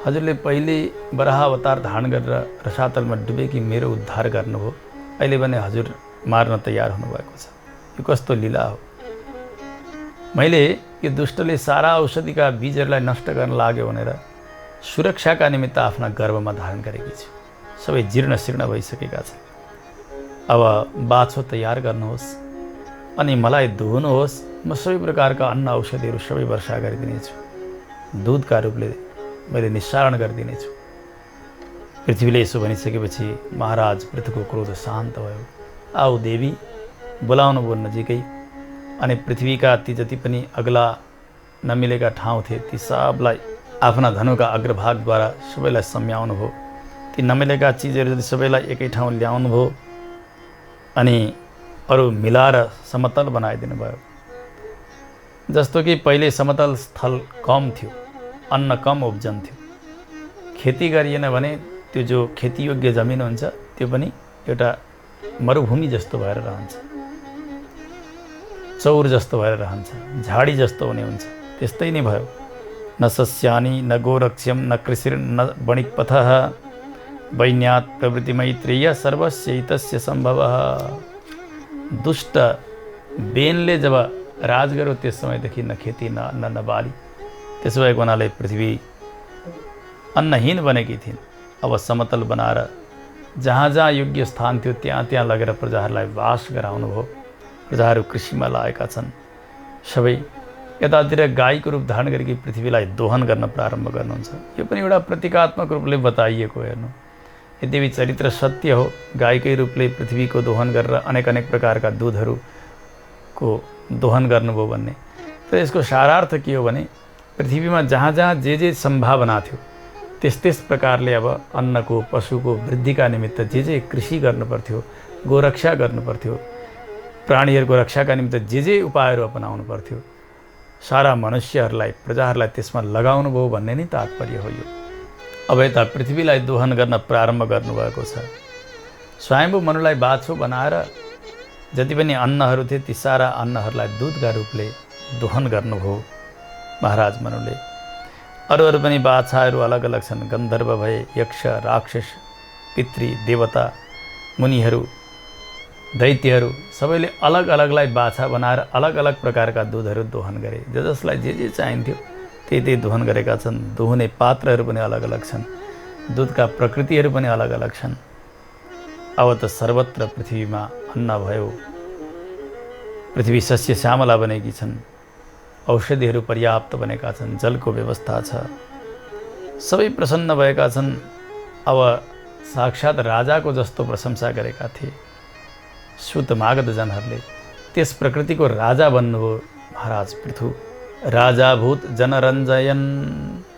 B: हजुरले पहिले वराह अवतार धारण गरेर रसातलमा डुबेकी मेरो उद्धार गर्नुभयो, अहिले भने हजुर मार्न तयार हुनुभएको छ। यो कस्तो लीला हो? मैले यो दुष्टले सारा औषधिका बीजहरूलाई नष्ट गर्न लाग्यो भनेर सुरक्षाका निमित्त आफ्ना गर्भमा धारण गरेकी छु। सबै जीर्ण शीर्ण भइसकेका छन्। अब बाछो तयार गर्नुहोस् अनि मलाई दुहुनुहोस्, म सबै प्रकारका अन्न औषधिहरू सबै वर्षा गरिदिनेछु, दुधका रूपले मैले निस्सारण गरिदिनेछु। पृथ्वीले यसो भनिसकेपछि महाराज पृथ्वीको क्रोध शान्त भयो। आऊ देवी, बोलाउनु भयो नजिकै। अनि पृथ्वीका ती जति पनि अग्ला नमिलेका ठाउँ थिए ती सबलाई आफ्ना धनुका अग्रभागद्वारा सबैलाई सम्याउनु भयो। ती नमिलेका चिजहरू जति सबैलाई एकै ठाउँ ल्याउनु भयो अनि अरू मिलाएर समतल बनाइदिनु भयो। जस्तो कि पहिले समतल स्थल कम थियो, अन्न कम उब्जन्थ्यो, खेती गरिएन भने त्यो जो खेतीयोग्य जमिन हुन्छ त्यो पनि एउटा मरुभूमि जस्तो भएर रहन्छ, चौर जस्तो भएर रहन्छ, झाडी जस्तो हुने हुन्छ। त्यस्तै नै भयो। न सस्यानि न गोरक्ष्यम न कृषिर न वणिकपथः वैन्यात् प्रवृत्ति मैत्रेय सर्वस्यैतस्य सम्भवः। दुष्ट बेनले जब राज गर्यो त्यस समयदेखि न खेती न अन्न न बाली। त्यसो भएको हुनाले पृथ्वी अन्नहीन बनेकी थिइन्। अब समतल बनाएर जहाँ जहाँ योग्य स्थान थियो त्यहाँ त्यहाँ लगेर प्रजाहरूलाई वास गराउनु भयो। प्रजाहरू कृषिमा लागेका छन्। सबै यतातिर गाईको रूप धारण गरेकी पृथ्वीलाई दोहन गर्न प्रारम्भ गर्नुहुन्छ। यो पनि एउटा प्रतीकात्मक रूपले बताइएको हेर्नु। यद्यपि चरित्र सत्य हो, गाईकै रूपले पृथ्वीको दोहन गरेर अनेक अनेक प्रकारका दुधहरूको दोहन गर्नुभयो भन्ने, तर यसको सारार्थ के हो भने पृथ्वीमा जहाँ जहाँ जे सम्भावना थियो त्यस त्यस प्रकारले अब अन्नको पशुको वृद्धिका निमित्त जे कृषि गर्नुपर्थ्यो, गोरक्षा गर्नुपर्थ्यो, प्राणीहरूको रक्षाका निमित्त जे उपायहरू अपनाउनु पर्थ्यो, सारा मनुष्यहरूलाई प्रजाहरूलाई त्यसमा लगाउनु भयो भन्ने नै तात्पर्य हो यो। अब यता पृथ्वीलाई दोहन गर्न प्रारम्भ गर्नुभएको छ। स्वयम्भू मनुलाई बाछो बनाएर जति पनि अन्नहरू थिए ती सारा अन्नहरूलाई दुधका रूपले दोहन गर्नुभयो महाराज मनुले। अरू पनि बाछाहरू अलग अलग छन्। गन्धर्व भए, यक्ष, राक्षस, पितृ, देवता, मुनिहरू, दैत्यहरू सबैले अलग अलगलाई बाछा बनाएर अलग अलग प्रकारका दुधहरू दोहन गरे। जसलाई जे चाहिन्थ्यो त्यही दोहन गरेका छन्। दोहने पात्रहरू पनि अलग अलग छन्, दुधका प्रकृतिहरू पनि अलग अलग छन्। अब त सर्वत्र पृथ्वीमा अन्न भयो। पृथ्वी सस्य श्यामला बनेकी छन्। औषधिहरू पर्याप्त बनेका छन्, जलको व्यवस्था छ, सबै प्रसन्न भएका छन्। अब साक्षात् राजाको जस्तो प्रशंसा गरेका थिए सुत मागध जनहरूले। त्यस प्रकृतिको राजा बन्नुभयो महाराज पृथु। राजाभूत जनरञ्जयन,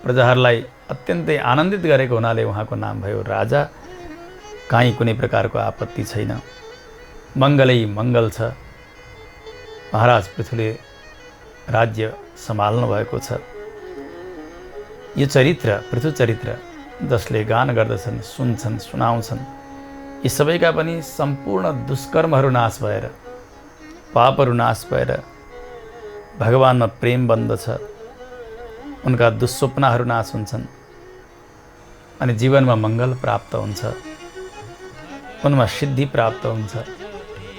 B: प्रजाहरूलाई अत्यन्तै आनन्दित गरेको हुनाले उहाँको नाम भयो राजा। काहीँ कुनै प्रकारको आपत्ति छैन, मङ्गलै मङ्गल छ। महाराज पृथुले राज्य सम्हाल्नु भएको छ। यो चरित्र, पृथु चरित्र, जसले गान गर्दछन्, सुन्छन्, सुनाउँछन्, यी सबैका पनि सम्पूर्ण दुष्कर्महरू नाश भएर, पापहरू नाश भएर भगवानमा प्रेम बन्दछ, उनका दुस्वप्नाहरू नाश हुन्छन् अनि जीवनमा मङ्गल प्राप्त हुन्छ, उनमा सिद्धि प्राप्त हुन्छ,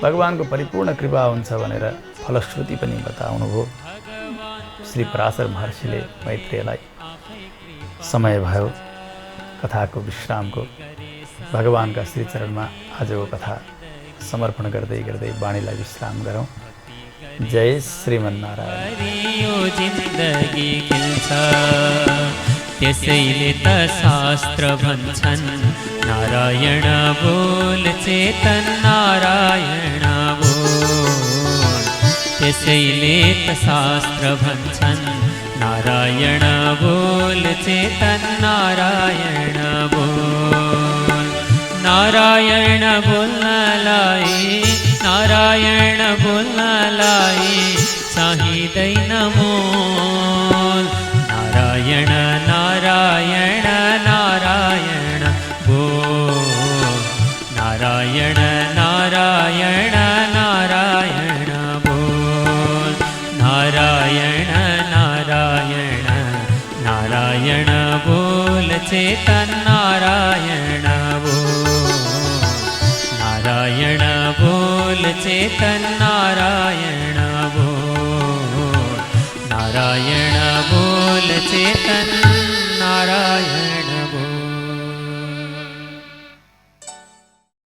B: भगवानको परिपूर्ण कृपा हुन्छ भनेर फलश्रुति पनि बताउनुभयो श्री पराशर महर्षिले मैत्रेयलाई। समय भयो कथाको विश्रामको। भगवानका श्रीचरणमा आजको कथा समर्पण गर्दै गर्दै वाणीलाई विश्राम गरौँ। जय श्रीमन्नारायण।
A: यो जिन्दगी खिल्छ त्यसैले त शास्त्र भन्छन्, नारायण बोल चेतन नारायण बोल। त्यसैले त शास्त्र भन्छन्, नारायण बोल चेतन नारायण बोल। नारायण बोल्नलाई, नारायण बोल्नलाई चाहिँदैन मोल। नारायण नारायण नारायण बोल, नारायण नारायण नारायण बोल। नारायण नारायण नारायण बोल चेतन नारायण बोल। नारायण बोल चेतन नारायण बोल। नारायण